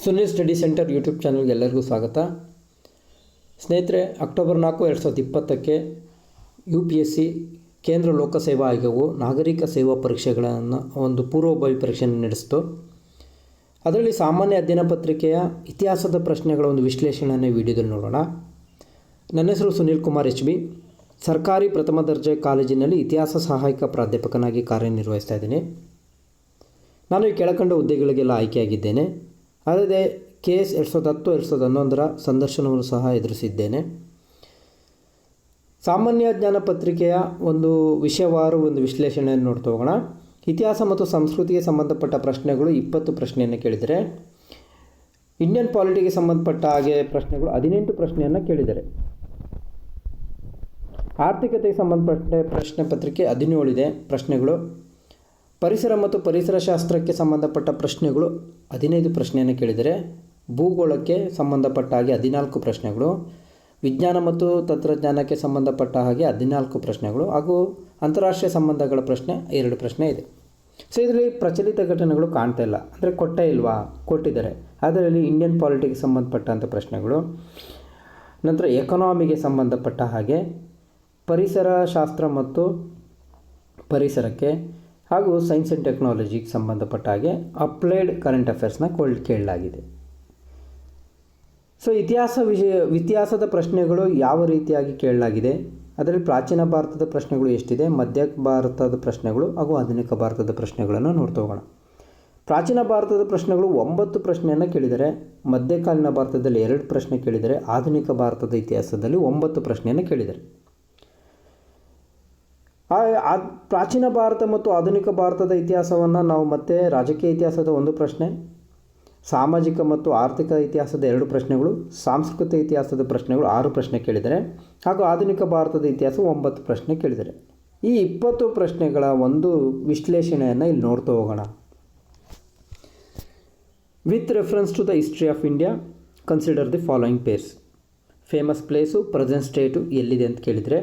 Sunil study centre YouTube ಚಾನಲ್ಗೆ ಎಲ್ಲರಿಗೂ ಸ್ವಾಗತ. ಸ್ನೇಹಿತರೆ, ಅಕ್ಟೋಬರ್ 4, 2020ಕ್ಕೆ UPSC ಕೇಂದ್ರ ಲೋಕಸೇವಾ ಆಯೋಗವು ನಾಗರಿಕ ಸೇವಾ ಪರೀಕ್ಷೆಗಳನ್ನು ಒಂದು ಪೂರ್ವಭಾವಿ ಪರೀಕ್ಷೆಯನ್ನು ನಡೆಸಿತು. ಅದರಲ್ಲಿ ಸಾಮಾನ್ಯ ಅಧ್ಯಯನ ಪತ್ರಿಕೆಯ ಇತಿಹಾಸದ ಪ್ರಶ್ನೆಗಳ ಒಂದು ವಿಶ್ಲೇಷಣೆಯನ್ನು ವಿಡಿಯೋದಲ್ಲಿ ನೋಡೋಣ. ನನ್ನ ಹೆಸರು ಸುನಿಲ್ ಕುಮಾರ್ HB. ಸರ್ಕಾರಿ ಪ್ರಥಮ ದರ್ಜೆ ಕಾಲೇಜಿನಲ್ಲಿ ಇತಿಹಾಸ ಸಹಾಯಕ ಪ್ರಾಧ್ಯಾಪಕನಾಗಿ ಕಾರ್ಯನಿರ್ವಹಿಸ್ತಾ ಇದ್ದೀನಿ. ನಾನು ಈ ಕೆಳಕಂಡ ಹುದ್ದೆಗಳಿಗೆಲ್ಲ ಆಯ್ಕೆಯಾಗಿದ್ದೇನೆ. ಅಲ್ಲದೆ KS 2010-2011 ಸಂದರ್ಶನವನ್ನು ಸಹ ಎದುರಿಸಿದ್ದೇನೆ. ಸಾಮಾನ್ಯ ಜ್ಞಾನ ಪತ್ರಿಕೆಯ ಒಂದು ವಿಷಯವಾರು ಒಂದು ವಿಶ್ಲೇಷಣೆಯನ್ನು ನೋಡ್ತಾ ಹೋಗೋಣ. ಇತಿಹಾಸ ಮತ್ತು ಸಂಸ್ಕೃತಿಗೆ ಸಂಬಂಧಪಟ್ಟ ಪ್ರಶ್ನೆಗಳು 20 ಪ್ರಶ್ನೆಯನ್ನು ಕೇಳಿದರೆ, ಇಂಡಿಯನ್ ಪಾಲಿಟಿಗೆ ಸಂಬಂಧಪಟ್ಟ ಹಾಗೆ ಪ್ರಶ್ನೆಗಳು 18 ಪ್ರಶ್ನೆಯನ್ನು ಕೇಳಿದ್ದಾರೆ. ಆರ್ಥಿಕತೆಗೆ ಸಂಬಂಧಪಟ್ಟ ಪ್ರಶ್ನೆ ಪತ್ರಿಕೆ 17 ಇದೆ ಪ್ರಶ್ನೆಗಳು. ಪರಿಸರ ಮತ್ತು ಪರಿಸರ ಶಾಸ್ತ್ರಕ್ಕೆ ಸಂಬಂಧಪಟ್ಟ ಪ್ರಶ್ನೆಗಳು 15 ಪ್ರಶ್ನೆಯನ್ನು ಕೇಳಿದರೆ. ಭೂಗೋಳಕ್ಕೆ ಸಂಬಂಧಪಟ್ಟ ಹಾಗೆ 14 ಪ್ರಶ್ನೆಗಳು, ವಿಜ್ಞಾನ ಮತ್ತು ತಂತ್ರಜ್ಞಾನಕ್ಕೆ ಸಂಬಂಧಪಟ್ಟ ಹಾಗೆ 14 ಪ್ರಶ್ನೆಗಳು, ಹಾಗೂ ಅಂತಾರಾಷ್ಟ್ರೀಯ ಸಂಬಂಧಗಳ ಪ್ರಶ್ನೆ 2 ಪ್ರಶ್ನೆ ಇದೆ. ಸೊ ಇದರಲ್ಲಿ ಪ್ರಚಲಿತ ಘಟನೆಗಳು ಕಾಣ್ತಾ ಇಲ್ಲ, ಅಂದರೆ ಕೊಟ್ಟೇ ಇಲ್ವಾ? ಕೊಟ್ಟಿದ್ದಾರೆ. ಅದರಲ್ಲಿ ಇಂಡಿಯನ್ ಪಾಲಿಟಿಗೆ ಸಂಬಂಧಪಟ್ಟಂಥ ಪ್ರಶ್ನೆಗಳು, ನಂತರ ಎಕನಾಮಿಗೆ ಸಂಬಂಧಪಟ್ಟ ಹಾಗೆ, ಪರಿಸರ ಶಾಸ್ತ್ರ ಮತ್ತು ಪರಿಸರಕ್ಕೆ, ಹಾಗೂ ಸೈನ್ಸ್ ಆ್ಯಂಡ್ ಟೆಕ್ನಾಲಜಿಗೆ ಸಂಬಂಧಪಟ್ಟ ಹಾಗೆ ಅಪ್ಲೈಡ್ ಕರೆಂಟ್ ಅಫೇರ್ಸ್ನ ಕೇಳಲಾಗಿದೆ. ಸೊ ಇತಿಹಾಸದ ಪ್ರಶ್ನೆಗಳು ಯಾವ ರೀತಿಯಾಗಿ ಕೇಳಲಾಗಿದೆ, ಅದರಲ್ಲಿ ಪ್ರಾಚೀನ ಭಾರತದ ಪ್ರಶ್ನೆಗಳು ಎಷ್ಟಿದೆ, ಮಧ್ಯ ಭಾರತದ ಪ್ರಶ್ನೆಗಳು ಹಾಗೂ ಆಧುನಿಕ ಭಾರತದ ಪ್ರಶ್ನೆಗಳನ್ನು ನೋಡ್ತಾ ಹೋಗೋಣ. ಪ್ರಾಚೀನ ಭಾರತದ ಪ್ರಶ್ನೆಗಳು 9 ಪ್ರಶ್ನೆಯನ್ನು ಕೇಳಿದರೆ, ಮಧ್ಯಕಾಲೀನ ಭಾರತದಲ್ಲಿ 2 ಪ್ರಶ್ನೆ ಕೇಳಿದರೆ, ಆಧುನಿಕ ಭಾರತದ ಇತಿಹಾಸದಲ್ಲಿ 9 ಪ್ರಶ್ನೆಯನ್ನು ಕೇಳಿದ್ದಾರೆ. ಪ್ರಾಚೀನ ಭಾರತ ಮತ್ತು ಆಧುನಿಕ ಭಾರತದ ಇತಿಹಾಸವನ್ನು ನಾವು ಮತ್ತೆ ರಾಜಕೀಯ ಇತಿಹಾಸದ 1 ಪ್ರಶ್ನೆ, ಸಾಮಾಜಿಕ ಮತ್ತು ಆರ್ಥಿಕ ಇತಿಹಾಸದ 2 ಪ್ರಶ್ನೆಗಳು, ಸಾಂಸ್ಕೃತಿಕ ಇತಿಹಾಸದ ಪ್ರಶ್ನೆಗಳು 6 ಪ್ರಶ್ನೆ ಕೇಳಿದರೆ, ಹಾಗೂ ಆಧುನಿಕ ಭಾರತದ ಇತಿಹಾಸ 9 ಪ್ರಶ್ನೆ ಕೇಳಿದರೆ. ಈ 20 ಪ್ರಶ್ನೆಗಳ ಒಂದು ವಿಶ್ಲೇಷಣೆಯನ್ನು ಇಲ್ಲಿ ನೋಡ್ತಾ ಹೋಗೋಣ. With reference to the history of India consider the following pairs. Famous place, present state ಎಲ್ಲಿದೆ ಅಂತ ಕೇಳಿದರೆ,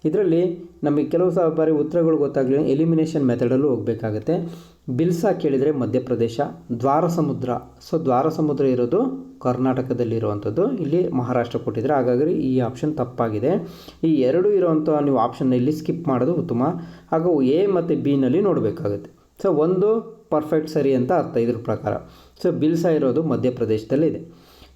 ಇದರಲ್ಲಿ ನಮಗೆ ಕೆಲವು ಬಾರಿ ಉತ್ತರಗಳು ಗೊತ್ತಾಗಲಿಲ್ಲ, ಎಲಿಮಿನೇಷನ್ ಮೆಥಡಲ್ಲೂ ಹೋಗಬೇಕಾಗುತ್ತೆ. ಬಿಲ್ಸಾ ಕೇಳಿದರೆ ಮಧ್ಯಪ್ರದೇಶ, ದ್ವಾರ ಸಮುದ್ರ, ಸೊ ದ್ವಾರ ಸಮುದ್ರ ಇರೋದು ಕರ್ನಾಟಕದಲ್ಲಿರುವಂಥದ್ದು, ಇಲ್ಲಿ ಮಹಾರಾಷ್ಟ್ರ ಕೊಟ್ಟಿದ್ದಾರೆ, ಹಾಗಾಗಿ ಈ ಆಪ್ಷನ್ ತಪ್ಪಾಗಿದೆ. ಈ 2 ಇರುವಂಥ ನೀವು ಆಪ್ಷನ್ನ ಇಲ್ಲಿ ಸ್ಕಿಪ್ ಮಾಡೋದು ಉತ್ತಮ. ಹಾಗೂ A ಮತ್ತು Bನಲ್ಲಿ ನೋಡಬೇಕಾಗುತ್ತೆ. ಸೊ ಒಂದು ಪರ್ಫೆಕ್ಟ್ ಸರಿ ಅಂತ ಅರ್ಥ ಇದ್ರ ಪ್ರಕಾರ. ಸೊ ಬಿಲ್ಸಾ ಇರೋದು ಮಧ್ಯಪ್ರದೇಶದಲ್ಲಿದೆ.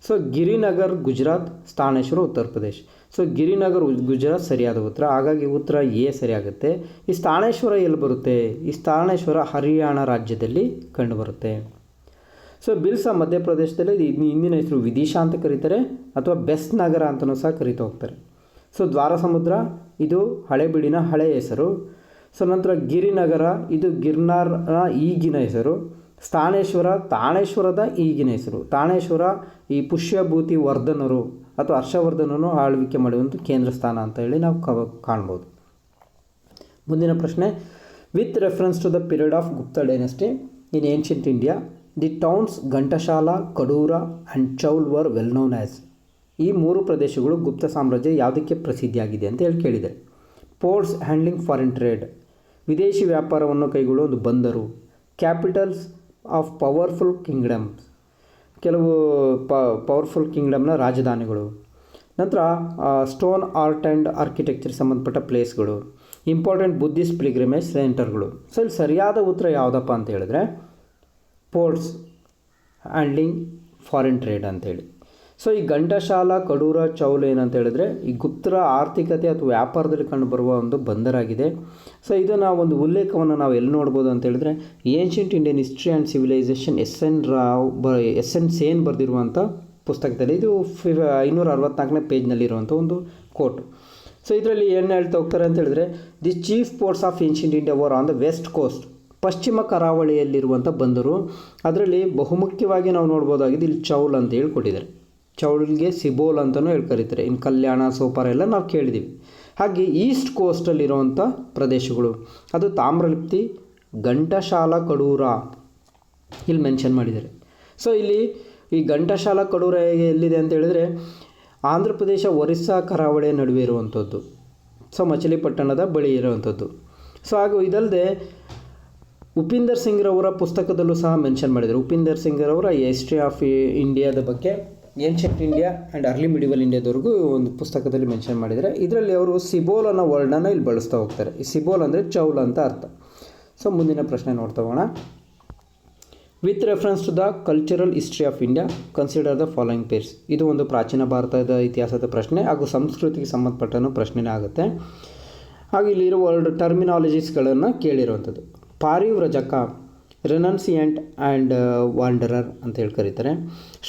ಸೊ ಗಿರಿನಗರ್ ಗುಜರಾತ್, ಸ್ಥಾನೇಶ್ವರ ಉತ್ತರ ಪ್ರದೇಶ್. ಸೊ ಗಿರಿನಗರ್ ಗುಜರಾತ್ ಸರಿಯಾದ ಉತ್ತರ, ಹಾಗಾಗಿ ಉತ್ತರ A ಸರಿಯಾಗುತ್ತೆ. ಈ ಸ್ಥಾನೇಶ್ವರ ಎಲ್ಲಿ ಬರುತ್ತೆ? ಈ ಸ್ಥಾನೇಶ್ವರ ಹರಿಯಾಣ ರಾಜ್ಯದಲ್ಲಿ ಕಂಡುಬರುತ್ತೆ. ಸೊ ಬಿಲ್ಸಾ ಮಧ್ಯಪ್ರದೇಶದಲ್ಲಿ ಹಿಂದಿನ ಹೆಸರು ವಿದಿಶಾ ಅಂತ ಕರೀತಾರೆ, ಅಥವಾ ಬೆಸ್ಟ್ ನಗರ ಅಂತಲೂ ಸಹ ಕರೀತಾ ಹೋಗ್ತಾರೆ. ಸೊ ದ್ವಾರ ಸಮುದ್ರ ಇದು ಹಳೆಬೀಡಿನ ಹಳೆಯ ಹೆಸರು. ಸೊ ನಂತರ ಗಿರಿನಗರ ಇದು ಗಿರ್ನಾರ್ನ ಈಗಿನ ಹೆಸರು. ಸ್ಥಾನೇಶ್ವರ ತಾಣೇಶ್ವರದ ಈಗಿನ ಹೆಸರು. ತಾಣೇಶ್ವರ ಈ ಪುಷ್ಯಭೂತಿ ವರ್ಧನರು ಅಥವಾ ಹರ್ಷವರ್ಧನನು ಆಳ್ವಿಕೆ ಮಾಡುವಂಥ ಕೇಂದ್ರ ಸ್ಥಾನ ಅಂತ ಹೇಳಿ ನಾವು ಕಾಣ್ಬೋದು. ಮುಂದಿನ ಪ್ರಶ್ನೆ, with reference to the period of Gupta dynasty in ancient India the towns Ghantasala, Kadura and Chaul were well known as. ಈ 3 ಪ್ರದೇಶಗಳು ಗುಪ್ತ ಸಾಮ್ರಾಜ್ಯ ಯಾವುದಕ್ಕೆ ಪ್ರಸಿದ್ಧಿಯಾಗಿದೆ ಅಂತ ಹೇಳಿ ಕೇಳಿದ್ದಾರೆ. ಪೋರ್ಟ್ಸ್ ಹ್ಯಾಂಡ್ಲಿಂಗ್ ಫಾರಿನ್ ಟ್ರೇಡ್, ವಿದೇಶಿ ವ್ಯಾಪಾರವನ್ನು ಕೈಗೊಳ್ಳುವ ಒಂದು ಬಂದರು. ಕ್ಯಾಪಿಟಲ್ಸ್ ಆಫ್ ಪವರ್ಫುಲ್ ಕಿಂಗ್ಡಮ್ಸ್, ಕೆಲವು ಪವರ್ಫುಲ್ ಕಿಂಗ್ಡಮ್ನ ರಾಜಧಾನಿಗಳು. ನಂತರ ಸ್ಟೋನ್ ಆರ್ಟ್ ಆ್ಯಂಡ್ ಆರ್ಕಿಟೆಕ್ಚರ್ ಸಂಬಂಧಪಟ್ಟ ಪ್ಲೇಸ್ಗಳು. ಇಂಪಾರ್ಟೆಂಟ್ ಬುದ್ಧಿಸ್ಟ್ ಪಿಲ್ಗ್ರಿಮೇಜ್ ಸೆಂಟರ್ಗಳು. ಸೊ ಇಲ್ಲಿ ಸರಿಯಾದ ಉತ್ತರ ಯಾವುದಪ್ಪ ಅಂತ ಹೇಳಿದ್ರೆ ಪೋರ್ಟ್ಸ್ ಹ್ಯಾಂಡ್ಲಿಂಗ್ ಫಾರಿನ್ ಟ್ರೇಡ್ ಅಂತೇಳಿ. ಸೊ ಈ ಘಂಟಶಾಲಾ, ಕಡೂರ, ಚೌಲ್ ಏನಂತ ಹೇಳಿದ್ರೆ ಈ ಗುಪ್ತರ ಆರ್ಥಿಕತೆ ಅಥವಾ ವ್ಯಾಪಾರದಲ್ಲಿ ಕಂಡುಬರುವ ಒಂದು ಬಂದರಾಗಿದೆ. ಸೊ ಇದನ್ನು ಒಂದು ಉಲ್ಲೇಖವನ್ನು ನಾವು ಎಲ್ಲಿ ನೋಡ್ಬೋದು ಅಂತ ಹೇಳಿದ್ರೆ ancient Indian history and civilisation S N Sen ಬರೆದಿರುವಂಥ ಪುಸ್ತಕದಲ್ಲಿ. ಇದು 564ನೇ ಪೇಜ್ನಲ್ಲಿರುವಂಥ ಒಂದು ಕೋಟು. ಸೊ ಇದರಲ್ಲಿ ಏನು ಹೇಳ್ತಾ ಹೋಗ್ತಾರೆ ಅಂತ ಹೇಳಿದ್ರೆ, the chief ports of ancient India were on the west coast, ಪಶ್ಚಿಮ ಕರಾವಳಿಯಲ್ಲಿರುವಂಥ ಬಂದರು. ಅದರಲ್ಲಿ ಬಹುಮುಖ್ಯವಾಗಿ ನಾವು ನೋಡ್ಬೋದಾಗಿದೆ ಇಲ್ಲಿ ಚೌಲ್ ಅಂತ ಹೇಳಿ ಕೊಟ್ಟಿದ್ದಾರೆ. ಚೌಲ್ಗೆ ಸಿಬೋಲ್ ಅಂತಲೂ ಹೇಳಿ ಕರೀತಾರೆ. ಇನ್ನು ಕಲ್ಯಾಣ, ಸೋಪಾರ ಎಲ್ಲ ನಾವು ಕೇಳಿದ್ದೀವಿ. ಹಾಗೆ ಈಸ್ಟ್ ಕೋಸ್ಟಲ್ಲಿರುವಂಥ ಪ್ರದೇಶಗಳು ಅದು ತಾಮ್ರಲಿಪ್ತಿ, ಘಂಟಶಾಲಾ, ಕಡೂರ ಇಲ್ಲಿ ಮೆನ್ಷನ್ ಮಾಡಿದ್ದಾರೆ. ಸೊ ಇಲ್ಲಿ ಈ ಘಂಟಶಾಲಾ, ಕಡೂರ ಎಲ್ಲಿದೆ ಅಂತ ಹೇಳಿದರೆ ಆಂಧ್ರ ಪ್ರದೇಶ, ಒರಿಸ್ಸಾ ಕರಾವಳಿಯ ನಡುವೆ ಇರುವಂಥದ್ದು. ಸೊ ಮಚಿಲಿಪಟ್ಟಣದ ಬಳಿ ಇರುವಂಥದ್ದು. ಸೊ ಹಾಗೂ ಇದಲ್ಲದೆ ಉಪಿಂದರ್ ಸಿಂಗ್ರವರ ಪುಸ್ತಕದಲ್ಲೂ ಸಹ ಮೆನ್ಷನ್ ಮಾಡಿದ್ದಾರೆ. ಉಪಿಂದರ್ ಸಿಂಗ್ರವರ ಹಿಸ್ಟ್ರಿ ಆಫ್ ಇಂಡಿಯಾದ ಬಗ್ಗೆ ancient India and early medieval ಇಂಡಿಯಾದವರೆಗೂ ಒಂದು ಪುಸ್ತಕದಲ್ಲಿ ಮೆನ್ಷನ್ ಮಾಡಿದ್ದಾರೆ. ಇದರಲ್ಲಿ ಅವರು ಸಿಬೋಲ್ ಅನ್ನೋ ವರ್ಡನ್ನು ಇಲ್ಲಿ ಬಳಸ್ತಾ ಹೋಗ್ತಾರೆ. ಈ ಸಿಬೋಲ್ ಅಂದರೆ ಚೌಲ್ ಅಂತ ಅರ್ಥ. ಸೊ ಮುಂದಿನ ಪ್ರಶ್ನೆ ನೋಡ್ತಾ ಹೋಗೋಣ. With reference to the cultural history of India consider the following pairs. ಇದು ಒಂದು ಪ್ರಾಚೀನ ಭಾರತದ ಇತಿಹಾಸದ ಪ್ರಶ್ನೆ ಹಾಗೂ ಸಂಸ್ಕೃತಿಗೆ ಸಂಬಂಧಪಟ್ಟನೂ ಪ್ರಶ್ನೆನೇ ಆಗುತ್ತೆ. ಹಾಗೆ ಇಲ್ಲಿರುವ ಟರ್ಮಿನಾಲಜೀಸ್ಗಳನ್ನು ಕೇಳಿರುವಂಥದ್ದು. ಪಾರಿವ್ರಜಕ, ರೆನನ್ಸಿಯಂಟ್ ಆ್ಯಂಡ್ ವಾಂಡರರ್ ಅಂತ ಹೇಳಿ ಕರೀತಾರೆ.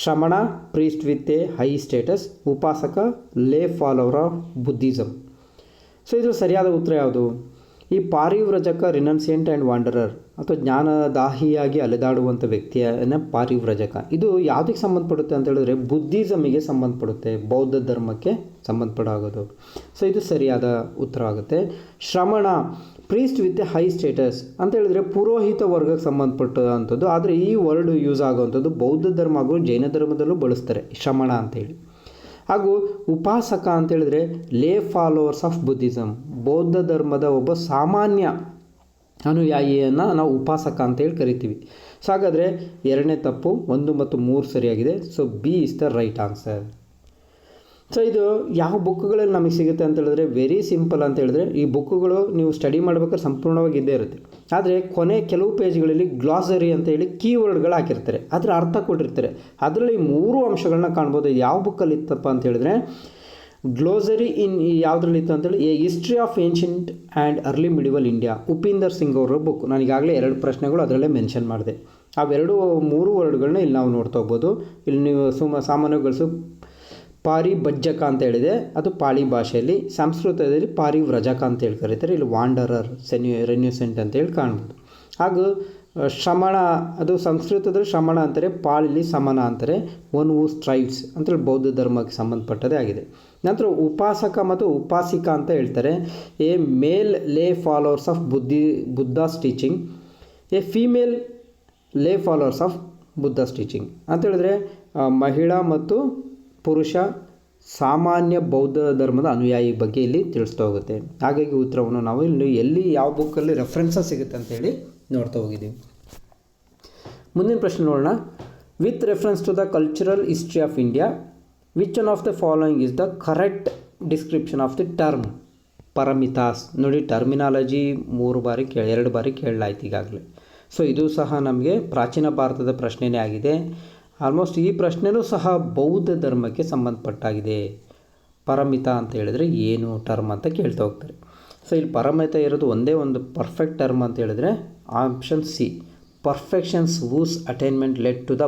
Shramana, priest with a high status. Upasaka, lay follower of Buddhism. So ಇದು ಸರಿಯಾದ ಉತ್ತರ ಯಾವುದು? ಈ ಪಾರಿವ್ರಜಕ, ರಿನನ್ಸಿಯಂಟ್ ಆ್ಯಂಡ್ ವಾಂಡರರ್ ಅಥವಾ ಜ್ಞಾನದಾಹಿಯಾಗಿ ಅಲೆದಾಡುವಂಥ ವ್ಯಕ್ತಿಯನ್ನು ಪಾರಿವ್ರಜಕ. ಇದು ಯಾವುದಕ್ಕೆ ಸಂಬಂಧಪಡುತ್ತೆ ಅಂತ ಹೇಳಿದ್ರೆ ಬುದ್ಧಿಸಮಿಗೆ ಸಂಬಂಧಪಡುತ್ತೆ, ಬೌದ್ಧ ಧರ್ಮಕ್ಕೆ ಸಂಬಂಧಪಡೋದು. ಸೊ ಇದು ಸರಿಯಾದ ಉತ್ತರ ಆಗುತ್ತೆ. Shramana, priest with a high status ಅಂತ ಹೇಳಿದ್ರೆ ಪುರೋಹಿತ ವರ್ಗಕ್ಕೆ ಸಂಬಂಧಪಟ್ಟಂಥದ್ದು. ಆದರೆ ಈ ವರ್ಡ್ ಯೂಸ್ ಆಗುವಂಥದ್ದು ಬೌದ್ಧ ಧರ್ಮ ಹಾಗೂ ಜೈನ ಧರ್ಮದಲ್ಲೂ ಬಳಸ್ತಾರೆ, ಶ್ರಮಣ ಅಂತೇಳಿ. ಹಾಗೂ ಉಪಾಸಕ ಅಂತ ಹೇಳಿದ್ರೆ ಲೇ ಫಾಲೋವರ್ಸ್ ಆಫ್ ಬುದ್ಧಿಸಮ್, ಬೌದ್ಧ ಧರ್ಮದ ಒಬ್ಬ ಸಾಮಾನ್ಯ ಅನುಯಾಯಿಯನ್ನು ನಾವು ಉಪಾಸಕ ಅಂತೇಳಿ ಕರಿತೀವಿ. ಸೊ ಹಾಗಾದರೆ ಎರಡನೇ ತಪ್ಪು, 1 ಮತ್ತು 3 ಸರಿಯಾಗಿದೆ. So B is the right answer. So ಇದು ಯಾವ ಬುಕ್ಗಳಲ್ಲಿ ನಮಗೆ ಸಿಗುತ್ತೆ ಅಂತ ಹೇಳಿದ್ರೆ ವೆರಿ ಸಿಂಪಲ್ ಅಂತ ಹೇಳಿದ್ರೆ, ಈ ಬುಕ್ಗಳು ನೀವು ಸ್ಟಡಿ ಮಾಡ್ಬೇಕಾದ್ರೆ ಸಂಪೂರ್ಣವಾಗಿ ಇದ್ದೇ ಇರುತ್ತೆ. ಆದರೆ ಕೊನೆ ಕೆಲವು ಪೇಜ್ಗಳಲ್ಲಿ ಗ್ಲಾಸರಿ ಅಂತ ಹೇಳಿ ಕೀವರ್ಡ್ಗಳು ಹಾಕಿರ್ತಾರೆ, ಅದರ ಅರ್ಥ ಕೊಟ್ಟಿರ್ತಾರೆ. ಅದರಲ್ಲಿ 3 ಅಂಶಗಳನ್ನ ಕಾಣ್ಬೋದು. ಯಾವ ಬುಕ್ಕಲ್ಲಿ ಇತ್ತಪ್ಪ ಅಂತ ಹೇಳಿದ್ರೆ ಗ್ಲೋಸರಿ ಇನ್ ಯಾವುದ್ರಲ್ಲಿ ಇತ್ತು ಅಂತೇಳಿ a history of ancient and early medieval India, Upinder Singh ಅವರ ಬುಕ್. ನಾನೀಗಾಗಲೇ 2 ಪ್ರಶ್ನೆಗಳು ಅದರಲ್ಲೇ ಮೆನ್ಷನ್ ಮಾಡಿದೆ. ಅವೆರಡು 3 ವರ್ಡ್ಗಳನ್ನ ಇಲ್ಲಿ ನಾವು ನೋಡ್ತಾ ಹೋಗ್ಬೋದು. ಇಲ್ಲಿ ನೀವು ಸಾಮಾನ್ಯಗೊಳಿಸು ಪಾರಿಭಜ್ಜಕ ಅಂತ ಹೇಳಿದೆ, ಅದು ಪಾಳಿ ಭಾಷೆಯಲ್ಲಿ. ಸಂಸ್ಕೃತದಲ್ಲಿ ಪಾರಿವ್ರಜಕ ಅಂತ ಹೇಳಿ ಕರೀತಾರೆ. ಇಲ್ಲಿ ವಾಂಡರರ್, ರೆನ್ಯೂಸೆಂಟ್ ಅಂತೇಳಿ ಕಾಣ್ಬೋದು. ಹಾಗೂ ಶ್ರಮಣ, ಅದು ಸಂಸ್ಕೃತದಲ್ಲಿ ಶ್ರಮಣ ಅಂತಾರೆ, ಪಾಳಿಲಿ ಸಮನ ಅಂತಾರೆ. ಒನ್ ಹೂ ಸ್ಟ್ರೈವ್ಸ್ ಅಂತೇಳಿ ಬೌದ್ಧ ಧರ್ಮಕ್ಕೆ ಸಂಬಂಧಪಟ್ಟದೇ ಆಗಿದೆ. ನಂತರ ಉಪಾಸಕ ಮತ್ತು ಉಪಾಸಿಕಾ ಅಂತ ಹೇಳ್ತಾರೆ. ಎ ಮೇಲ್ ಲೇ followers of Buddhas teaching, A female ಲೇ ಫಾಲೋವರ್ಸ್ ಆಫ್ ಬುದ್ಧಾಸ್ ಟೀಚಿಂಗ್ ಅಂತ ಹೇಳಿದ್ರೆ ಮಹಿಳಾ ಮತ್ತು ಪುರುಷ ಸಾಮಾನ್ಯ ಬೌದ್ಧ ಧರ್ಮದ ಅನುಯಾಯಿ ಬಗ್ಗೆ ಇಲ್ಲಿ ತಿಳಿಸ್ತಾ ಹೋಗುತ್ತೆ. ಹಾಗಾಗಿ ಉತ್ತರವನ್ನು ನಾವು ಇಲ್ಲಿ ಎಲ್ಲಿ ಯಾವ ಬುಕ್ಕಲ್ಲಿ ರೆಫರೆನ್ಸಸ್ ಸಿಗುತ್ತೆ ಅಂತೇಳಿ ನೋಡ್ತಾ ಹೋಗಿದ್ದೀವಿ. ಮುಂದಿನ ಪ್ರಶ್ನೆ ನೋಡೋಣ. With reference to the cultural history of India which one of the following is the correct description of the term paramitas. ನೋಡಿ, ಟರ್ಮಿನಾಲಜಿ 2 ಬಾರಿ ಕೇಳಲಾಯ್ತು ಈಗಾಗಲೇ. ಸೊ ಇದು ಸಹ ನಮಗೆ ಪ್ರಾಚೀನ ಭಾರತದ ಪ್ರಶ್ನೆಯೇ ಆಗಿದೆ. ಆಲ್ಮೋಸ್ಟ್ ಈ ಪ್ರಶ್ನೆಯೂ ಸಹ ಬೌದ್ಧ ಧರ್ಮಕ್ಕೆ ಸಂಬಂಧಪಟ್ಟಾಗಿದೆ. ಪರಮಿತ ಅಂತ ಹೇಳಿದ್ರೆ ಏನು ಟರ್ಮ್ ಅಂತ ಕೇಳ್ತಾ ಹೋಗ್ತಾರೆ. ಸೊ ಇಲ್ಲಿ ಪರಮಿತ ಇರೋದು ಒಂದೇ ಒಂದು ಪರ್ಫೆಕ್ಟ್ ಟರ್ಮ್ ಅಂತ ಹೇಳಿದ್ರೆ option C, perfections whose attainment led to the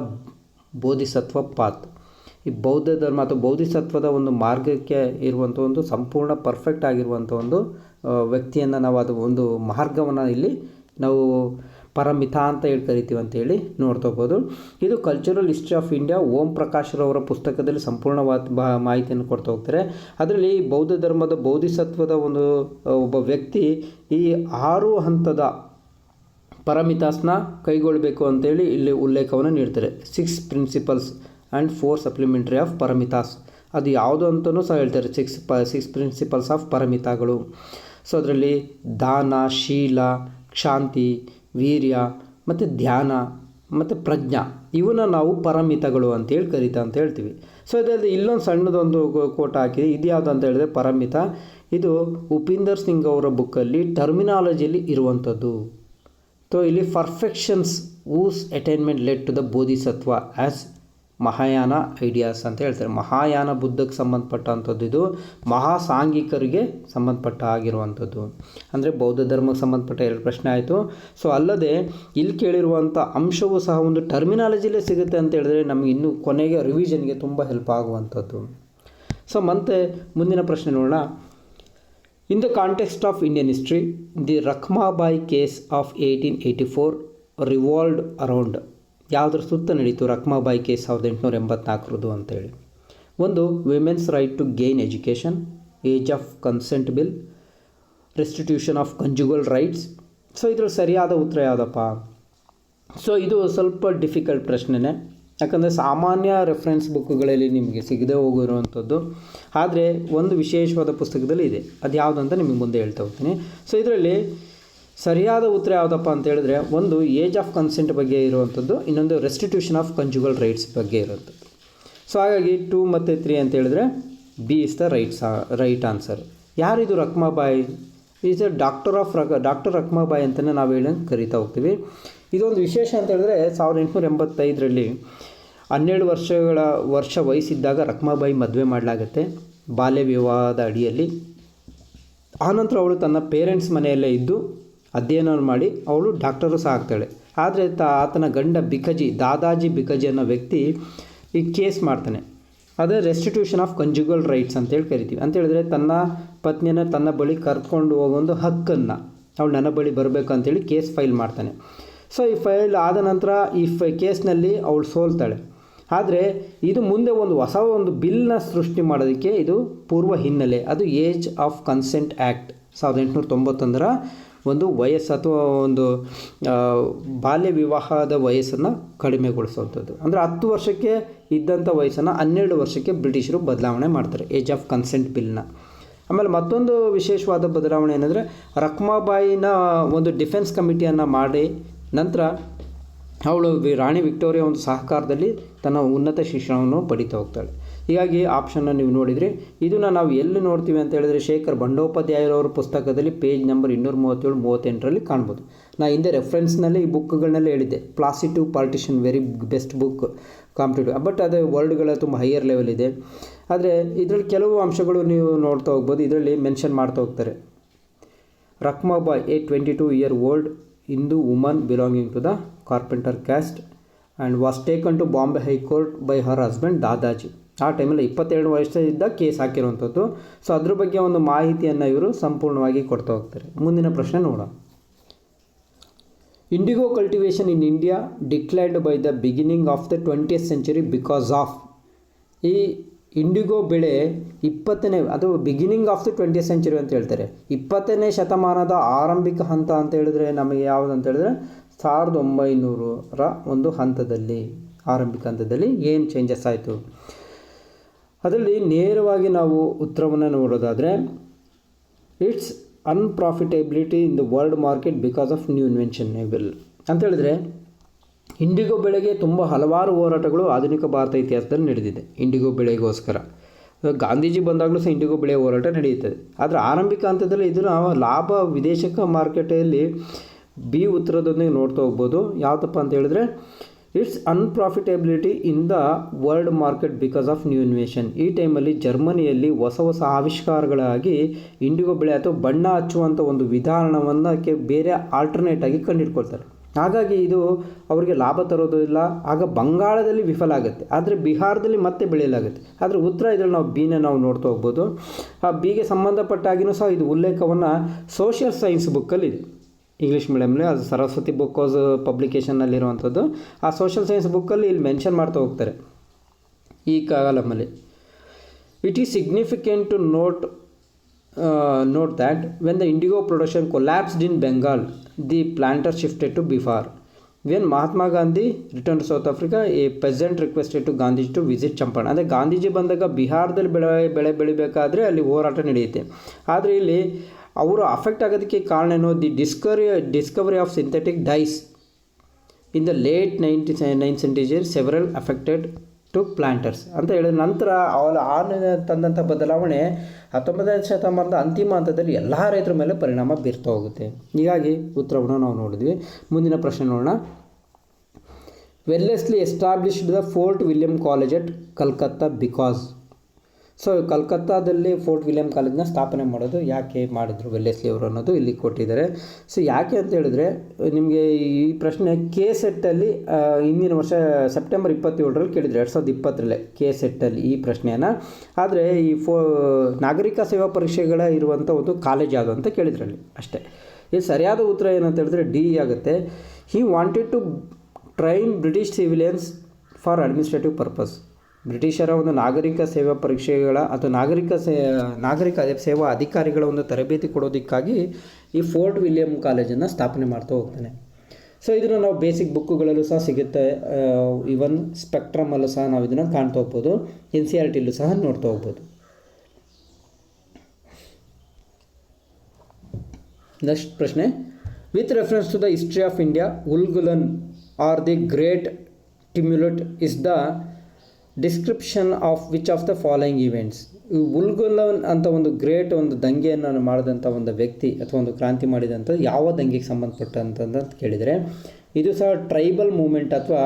Bodhisattva path. ಈ ಬೌದ್ಧ ಧರ್ಮ ಅಥವಾ ಬೋಧಿಸತ್ವದ ಒಂದು ಮಾರ್ಗಕ್ಕೆ ಇರುವಂಥ ಒಂದು ಸಂಪೂರ್ಣ ಪರ್ಫೆಕ್ಟ್ ಆಗಿರುವಂಥ ಒಂದು ವ್ಯಕ್ತಿಯನ್ನು ನಾವು ಅದು ಒಂದು ಮಾರ್ಗವನ್ನು ಇಲ್ಲಿ ನಾವು ಪರಮಿತ ಅಂತ ಹೇಳಿ ಕರಿತೀವಿ ಅಂತೇಳಿ ನೋಡ್ಕೋಬೋದು. ಇದು ಕಲ್ಚರಲ್ ಹಿಸ್ಟ್ರಿ ಆಫ್ ಇಂಡಿಯಾ ಓಂ ಪ್ರಕಾಶ್ರವರ ಪುಸ್ತಕದಲ್ಲಿ ಸಂಪೂರ್ಣವಾದ ಮಾಹಿತಿಯನ್ನು ಕೊಡ್ತಾ ಹೋಗ್ತಾರೆ. ಅದರಲ್ಲಿ ಬೌದ್ಧ ಧರ್ಮದ ಬೋಧಿಸತ್ವದ ಒಂದು ಒಬ್ಬ ವ್ಯಕ್ತಿ ಈ 6 ಹಂತದ ಪರಮಿತಾಸ್ನ ಕೈಗೊಳ್ಳಬೇಕು ಅಂತೇಳಿ ಇಲ್ಲಿ ಉಲ್ಲೇಖವನ್ನು ನೀಡ್ತಾರೆ. 6 principles and 4 supplementary of paramitas. ಅದು ಯಾವುದು ಅಂತಲೂ ಸಹ ಹೇಳ್ತಾರೆ, 6 ಪ್ರಿನ್ಸಿಪಲ್ಸ್ ಆಫ್ ಪರಮಿತಾಗಳು. ಸೊ ಅದರಲ್ಲಿ ದಾನ, ಶೀಲ, ಕ್ಷಾಂತಿ, ವೀರ್ಯ ಮತ್ತು ಧ್ಯಾನ ಮತ್ತು ಪ್ರಜ್ಞಾ, ಇವನ್ನ ನಾವು ಪರಮಿತಗಳು ಅಂತೇಳಿ ಕರಿತಾ ಅಂತ ಹೇಳ್ತೀವಿ. ಸೊ ಇದರಲ್ಲಿ ಇಲ್ಲೊಂದು ಸಣ್ಣದೊಂದು ಕೋಟ ಹಾಕಿದೆ. ಇದು ಯಾವುದು ಅಂತ ಹೇಳಿದ್ರೆ ಪರಮಿತ. ಇದು ಉಪಿಂದರ್ ಸಿಂಗ್ ಅವರ ಬುಕ್ಕಲ್ಲಿ ಟರ್ಮಿನಾಲಜಿಯಲ್ಲಿ ಇರುವಂಥದ್ದು. ಸೊ ಇಲ್ಲಿ perfections whose attainment led to the Bodhisattva as Mahayana ideas ಅಂತ ಹೇಳ್ತಾರೆ. ಮಹಾಯಾನ ಬುದ್ಧಕ್ಕೆ ಸಂಬಂಧಪಟ್ಟಂಥದ್ದು. ಇದು ಮಹಾಸಾಂಘಿಕರಿಗೆ ಸಂಬಂಧಪಟ್ಟ ಆಗಿರುವಂಥದ್ದು. ಅಂದರೆ ಬೌದ್ಧ ಧರ್ಮಕ್ಕೆ ಸಂಬಂಧಪಟ್ಟ 2 ಪ್ರಶ್ನೆ ಆಯಿತು. ಸೊ ಅಲ್ಲದೆ ಇಲ್ಲಿ ಕೇಳಿರುವಂಥ ಅಂಶವೂ ಸಹ ಒಂದು ಟರ್ಮಿನಾಲಜಿಲೇ ಸಿಗುತ್ತೆ ಅಂತ ಹೇಳಿದ್ರೆ ನಮಗೆ ಇನ್ನೂ ಕೊನೆಗೆ ರಿವಿಷನ್ಗೆ ತುಂಬ ಹೆಲ್ಪ್ ಆಗುವಂಥದ್ದು. ಸೊ ಮತ್ತೆ ಮುಂದಿನ ಪ್ರಶ್ನೆ ನೋಡೋಣ. In the context of Indian history, the Rakhmabai case of 1884 revolved around. ಯಾವುದ್ರ ಸುತ್ತ ನಡೀತು ರಖ್ಮಾಬಾಯಿ ಕೇಸ್ 1884 ಅಂತೇಳಿ? ಒಂದು, women's right to gain education, age of consent bill, restitution of conjugal rights. So ಇದರಲ್ಲಿ ಸರಿಯಾದ ಉತ್ತರ ಯಾವುದಪ್ಪ? ಸೊ ಇದು ಸ್ವಲ್ಪ ಡಿಫಿಕಲ್ಟ್ ಪ್ರಶ್ನೆನೇ, ಯಾಕಂದರೆ ಸಾಮಾನ್ಯ ರೆಫರೆನ್ಸ್ ಬುಕ್ಗಳಲ್ಲಿ ನಿಮಗೆ ಸಿಗದೆ ಹೋಗಿರುವಂಥದ್ದು. ಆದರೆ ಒಂದು ವಿಶೇಷವಾದ ಪುಸ್ತಕದಲ್ಲಿ ಇದೆ, ಅದು ಯಾವುದು ಅಂತ ನಿಮಗೆ ಮುಂದೆ ಹೇಳ್ತಾ ಹೋಗ್ತೀನಿ. ಸೊ ಇದರಲ್ಲಿ ಸರಿಯಾದ ಉತ್ತರ ಯಾವುದಪ್ಪ ಅಂತ ಹೇಳಿದ್ರೆ, ಒಂದು ಏಜ್ ಆಫ್ ಕನ್ಸೆಂಟ್ ಬಗ್ಗೆ ಇರುವಂಥದ್ದು, ಇನ್ನೊಂದು ರೆಸ್ಟಿಟ್ಯೂಷನ್ ಆಫ್ ಕಂಜುಗಲ್ ರೈಟ್ಸ್ ಬಗ್ಗೆ ಇರುವಂಥದ್ದು. ಸೊ ಹಾಗಾಗಿ 2 ಮತ್ತು 3 ಅಂತ ಹೇಳಿದ್ರೆ B is the right answer. ಯಾರಿದು ರಖ್ಮಾಬಾಯಿ? ಈಸ್ ಅ ಡಾಕ್ಟರ್ ರಖ್ಮಾಬಾಯಿ ಅಂತಲೇ ನಾವು ಕರಿತಾ ಹೋಗ್ತೀವಿ. ಇದೊಂದು ವಿಶೇಷ ಅಂತ ಹೇಳಿದ್ರೆ 1885ರಲ್ಲಿ 12 ವರ್ಷ ವಯಸ್ಸಿದ್ದಾಗ ರಖ್ಮಾಬಾಯಿ ಮದುವೆ ಮಾಡಲಾಗುತ್ತೆ ಬಾಲ್ಯ ವಿವಾಹದ ಅಡಿಯಲ್ಲಿ. ಆನಂತರ ಅವಳು ತನ್ನ ಪೇರೆಂಟ್ಸ್ ಮನೆಯಲ್ಲೇ ಇದ್ದು ಅಧ್ಯಯನ ಮಾಡಿ ಅವಳು ಡಾಕ್ಟರು ಸಹ ಆಗ್ತಾಳೆ. ಆದರೆ ಆತನ ಗಂಡ ದಾದಾಜಿ ಬಿಕಜಿ ಅನ್ನೋ ವ್ಯಕ್ತಿ ಈ ಕೇಸ್ ಮಾಡ್ತಾನೆ. ಅದೇ ರೆಸ್ಟಿಟ್ಯೂಷನ್ ಆಫ್ ಕಂಜುಗಲ್ ರೈಟ್ಸ್ ಅಂತೇಳಿ ಕರಿತೀವಿ. ಅಂತ ಹೇಳಿದ್ರೆ ತನ್ನ ಪತ್ನಿಯನ್ನು ತನ್ನ ಬಳಿ ಕರ್ಕೊಂಡು ಹೋಗೋ ಒಂದು ಹಕ್ಕನ್ನು ಅವಳು ನನ್ನ ಬಳಿ ಬರಬೇಕು ಅಂತೇಳಿ ಕೇಸ್ ಫೈಲ್ ಮಾಡ್ತಾನೆ. ಸೊ ಈ ಫೈಲ್ ಆದ ನಂತರ ಈ ಕೇಸ್ನಲ್ಲಿ ಅವಳು ಸೋಲ್ತಾಳೆ. ಆದರೆ ಇದು ಮುಂದೆ ಹೊಸ ಬಿಲ್ನ ಸೃಷ್ಟಿ ಮಾಡೋದಕ್ಕೆ ಇದು ಪೂರ್ವ ಹಿನ್ನೆಲೆ. ಅದು ಏಜ್ ಆಫ್ ಕನ್ಸೆಂಟ್ ಆ್ಯಕ್ಟ್ 1891ರ ಒಂದು ವಯಸ್ಸು ಅಥವಾ ಒಂದು ಬಾಲ್ಯ ವಿವಾಹದ ವಯಸ್ಸನ್ನು ಕಡಿಮೆಗೊಳಿಸುವಂಥದ್ದು. ಅಂದರೆ 10 ವರ್ಷಕ್ಕೆ ಇದ್ದಂಥ ವಯಸ್ಸನ್ನು 12 ವರ್ಷಕ್ಕೆ ಬ್ರಿಟಿಷರು ಬದಲಾವಣೆ ಮಾಡ್ತಾರೆ, ಏಜ್ ಆಫ್ ಕನ್ಸೆಂಟ್ ಬಿಲ್ನ. ಆಮೇಲೆ ಮತ್ತೊಂದು ವಿಶೇಷವಾದ ಬದಲಾವಣೆ ಏನಂದರೆ, ರಖ್ಮಾಬಾಯಿನ ಒಂದು ಡಿಫೆನ್ಸ್ ಕಮಿಟಿಯನ್ನು ಮಾಡಿ ನಂತರ ಅವಳು ರಾಣಿ ವಿಕ್ಟೋರಿಯಾ ಒಂದು ಸಹಕಾರದಲ್ಲಿ ತನ್ನ ಉನ್ನತ ಶಿಕ್ಷಣವನ್ನು ಪಡಿತಾ ಹೋಗ್ತಾಳೆ. ಹೀಗಾಗಿ ಆಪ್ಷನ್ನ ನೀವು ನೋಡಿದರೆ ಇದನ್ನು ನಾವು ಎಲ್ಲಿ ನೋಡ್ತೀವಿ ಅಂತ ಹೇಳಿದ್ರೆ, ಶೇಖರ್ ಬಂಡೋಪಾಧ್ಯಾಯರವರ ಪುಸ್ತಕದಲ್ಲಿ ಪೇಜ್ ನಂಬರ್ 237-38ರಲ್ಲಿ ಕಾಣ್ಬೋದು. ನಾನು ಹಿಂದೆ ರೆಫರೆನ್ಸ್ನಲ್ಲಿ ಈ ಬುಕ್ಗಳನ್ನೆಲ್ಲ ಹೇಳಿದ್ದೆ, Plassey partition very best book competitive, but ಅದು ವರ್ಡ್ಗಳ ತುಂಬ ಹೈಯರ್ ಲೆವೆಲ್ ಇದೆ. ಆದರೆ ಇದರಲ್ಲಿ ಕೆಲವು ಅಂಶಗಳು ನೀವು ನೋಡ್ತಾ ಹೋಗ್ಬೋದು, ಇದರಲ್ಲಿ ಮೆನ್ಷನ್ ಮಾಡ್ತಾ ಹೋಗ್ತಾರೆ. ರಖ್ಮಾಬಾಯಿ, A 22-year-old Hindu woman belonging to the carpenter caste and was taken to Bombay High Court by her husband Dadaji. ಆ ಟೈಮಲ್ಲಿ 22 ವರ್ಷದಿಂದ ಕೇಸ್ ಹಾಕಿರುವಂಥದ್ದು. ಸೊ ಅದ್ರ ಬಗ್ಗೆ ಒಂದು ಮಾಹಿತಿಯನ್ನು ಇವರು ಸಂಪೂರ್ಣವಾಗಿ ಕೊಡ್ತಾ ಹೋಗ್ತಾರೆ. ಮುಂದಿನ ಪ್ರಶ್ನೆ ನೋಡೋಣ. Indigo cultivation in India declined by the beginning of the 20th century because of. ಈ ಇಂಡಿಗೋ ಬೆಳೆ ಅದು beginning of the 20th century ಅಂತ ಹೇಳ್ತಾರೆ. 20ನೇ ಶತಮಾನದ ಆರಂಭಿಕ ಹಂತ ಅಂತ ಹೇಳಿದ್ರೆ ನಮಗೆ ಯಾವುದು ಅಂತ ಹೇಳಿದ್ರೆ 1900ರ ಒಂದು ಹಂತದಲ್ಲಿ, ಆರಂಭಿಕ ಹಂತದಲ್ಲಿ ಏನು ಚೇಂಜಸ್ ಆಯಿತು ಅದರಲ್ಲಿ ನೇರವಾಗಿ ನಾವು ಉತ್ತರವನ್ನು ನೋಡೋದಾದರೆ, it's unprofitability in the world market because of new invention able ಅಂತ ಹೇಳಿದ್ರೆ, ಇಂಡಿಗೋ ಬೆಳೆಗೆ ತುಂಬ ಹಲವಾರು ಹೋರಾಟಗಳು ಆಧುನಿಕ ಭಾರತ ಇತಿಹಾಸದಲ್ಲಿ ನಡೆದಿದೆ. ಇಂಡಿಗೋ ಬೆಳೆಗೋಸ್ಕರ ಗಾಂಧೀಜಿ ಬಂದಾಗಲೂ ಸಹ ಇಂಡಿಗೋ ಬೆಳೆಯ ಹೋರಾಟ ನಡೆಯುತ್ತದೆ. ಆದರೆ ಆರಂಭಿಕ ಹಂತದಲ್ಲಿ ಇದನ್ನು ಲಾಭ ವಿದೇಶಕ ಮಾರುಕಟ್ಟೆಯಲ್ಲಿ ಬಿ ಉತ್ತರದೊಂದಿಗೆ ನೋಡ್ತಾ ಹೋಗ್ಬೋದು. ಯಾವುದಪ್ಪ ಅಂತ ಹೇಳಿದ್ರೆ, it's unprofitability in the world market because of new invention. ಈ ಟೈಮಲ್ಲಿ ಜರ್ಮನಿಯಲ್ಲಿ ಹೊಸ ಆವಿಷ್ಕಾರಗಳಾಗಿ ಇಂಡಿಗೋ ಬೆಳೆ ಅಥವಾ ಬಣ್ಣ ಹಚ್ಚುವಂಥ ಒಂದು ವಿಧಾನವನ್ನು ಬೇರೆ ಆಲ್ಟರ್ನೇಟ್ ಆಗಿ ಕಂಡುಹಿಡ್ಕೊಳ್ತಾರೆ. ಹಾಗಾಗಿ ಇದು ಅವರಿಗೆ ಲಾಭ ತರೋದಿಲ್ಲ. ಆಗ ಬಂಗಾಳದಲ್ಲಿ ವಿಫಲ ಆಗುತ್ತೆ, ಆದರೆ ಬಿಹಾರದಲ್ಲಿ ಮತ್ತೆ ಬೆಳೆಯಲಾಗುತ್ತೆ. ಆದರೆ ಉತ್ತರ ಇದರಲ್ಲಿ ನಾವು ಬಿನ ನಾವು ನೋಡ್ತಾ ಹೋಗ್ಬೋದು. ಆ ಬಿಗೆ ಸಂಬಂಧಪಟ್ಟಾಗಿಯೂ ಸಹ ಇದು ಉಲ್ಲೇಖವನ್ನು ಸೋಷಿಯಲ್ ಸೈನ್ಸ್ ಬುಕ್ಕಲ್ಲಿದೆ, ಇಂಗ್ಲೀಷ್ ಮೀಡಿಯಮ್ಲಿ. ಅದು ಸರಸ್ವತಿ ಬುಕ್ಕೋಸ್ ಪಬ್ಲಿಕೇಷನ್ನಲ್ಲಿರುವಂಥದ್ದು. ಆ ಸೋಷಿಯಲ್ ಸೈನ್ಸ್ ಬುಕ್ಕಲ್ಲಿ ಇಲ್ಲಿ ಮೆನ್ಷನ್ ಮಾಡ್ತಾ ಹೋಗ್ತಾರೆ ಈ ಕಾಲಮಲ್ಲಿ. It is significant to note that when the indigo production collapsed in Bengal, the planters shifted to Bihar. When Mahatma Gandhi returned to South Africa, a peasant requested to Gandhiji to visit Champaran. ಅಂದರೆ ಗಾಂಧೀಜಿ ಬಂದಾಗ ಬಿಹಾರದಲ್ಲಿ ಬೆಳೆ ಬೆಳಿಬೇಕಾದ್ರೆ ಅಲ್ಲಿ ಹೋರಾಟ ನಡೆಯುತ್ತೆ. ಆದರೆ ಇಲ್ಲಿ ಅವರು ಅಫೆಕ್ಟ್ ಆಗೋದಕ್ಕೆ ಕಾರಣ ಏನು, the discovery of synthetic dyes in the late 9th century several affected to planters ಅಂತ ಹೇಳಿದ ನಂತರ ಅವರ ತಂದಂಥ ಬದಲಾವಣೆ 19ನೇ ಶತಮಾನದ ಅಂತಿಮ ಹಂತದಲ್ಲಿ ಎಲ್ಲ ರೈತರ ಮೇಲೆ ಪರಿಣಾಮ ಬೀರ್ತಾ ಹೋಗುತ್ತೆ. ಹೀಗಾಗಿ ಉತ್ತರವನ್ನು ನಾವು ನೋಡಿದ್ವಿ. ಮುಂದಿನ ಪ್ರಶ್ನೆ ನೋಡೋಣ. Wellesley established the Fort William College at Calcutta because. So ಕಲ್ಕತ್ತಾದಲ್ಲಿ ಫೋರ್ಟ್ ವಿಲಿಯಂ ಕಾಲೇಜ್ನ ಸ್ಥಾಪನೆ ಮಾಡೋದು ಯಾಕೆ ಮಾಡಿದ್ರು ವೆಲ್ಲೆಸ್ಲಿ ಅವರು ಅನ್ನೋದು ಇಲ್ಲಿ ಕೊಟ್ಟಿದ್ದಾರೆ. ಸೊ ಯಾಕೆ ಅಂತ ಹೇಳಿದ್ರೆ, ನಿಮಗೆ ಈ ಪ್ರಶ್ನೆ KSET-ಅಲ್ಲಿ ಹಿಂದಿನ ವರ್ಷ ಸೆಪ್ಟೆಂಬರ್ 27ರಲ್ಲಿ ಕೇಳಿದ್ರು, 2020ರಲ್ಲೇ KSET-ಅಲ್ಲಿ ಈ ಪ್ರಶ್ನೆಯನ್ನು. ಆದರೆ ಈ ನಾಗರಿಕ ಸೇವಾ ಪರೀಕ್ಷೆಗಳ ಇರುವಂಥ ಒಂದು ಕಾಲೇಜ್ ಯಾವುದು ಅಂತ ಕೇಳಿದ್ರಲ್ಲಿ ಅಷ್ಟೇ. ಇಲ್ಲಿ ಸರಿಯಾದ ಉತ್ತರ ಏನಂತ ಹೇಳಿದ್ರೆ ಡಿ ಆಗುತ್ತೆ. He wanted to train British civilians for administrative purpose. ಬ್ರಿಟಿಷರ ಒಂದು ನಾಗರಿಕ ಸೇವಾ ಪರೀಕ್ಷೆಗಳ ಅಥವಾ ನಾಗರಿಕ ಸೇವಾ ಅಧಿಕಾರಿಗಳ ಒಂದು ತರಬೇತಿ ಕೊಡೋದಕ್ಕಾಗಿ ಈ ಫೋರ್ಟ್ ವಿಲಿಯಂ ಕಾಲೇಜನ್ನು ಸ್ಥಾಪನೆ ಮಾಡ್ತಾ ಹೋಗ್ತಾನೆ. ಸೊ ಇದನ್ನು ನಾವು ಬೇಸಿಕ್ ಬುಕ್ಕುಗಳಲ್ಲೂ ಸಹ ಸಿಗುತ್ತೆ, ಇವನ್ ಸ್ಪೆಕ್ಟ್ರಮಲ್ಲೂ ಸಹ ನಾವು ಇದನ್ನು ಕಾಣ್ತಾ ಹೋಗ್ಬೋದು, NCERT-ಲೂ ಸಹ ನೋಡ್ತಾ ಹೋಗ್ಬೋದು. ನೆಕ್ಸ್ಟ್ ಪ್ರಶ್ನೆ, with reference to the history of India, Ulgulan or the great tumult is the description of which of the following events. Ulgulan ಅಂತ ಒಂದು ಗ್ರೇಟ್ ಒಂದು ದಂಗೆಯನ್ನು ಮಾಡಿದಂಥ ಒಂದು ವ್ಯಕ್ತಿ ಅಥವಾ ಒಂದು ಕ್ರಾಂತಿ ಮಾಡಿದಂಥ ಯಾವ ದಂಗೆಗೆ ಸಂಬಂಧಪಟ್ಟಂತ ಕೇಳಿದರೆ, ಇದು ಸಹ ಟ್ರೈಬಲ್ ಮೂಮೆಂಟ್ ಅಥವಾ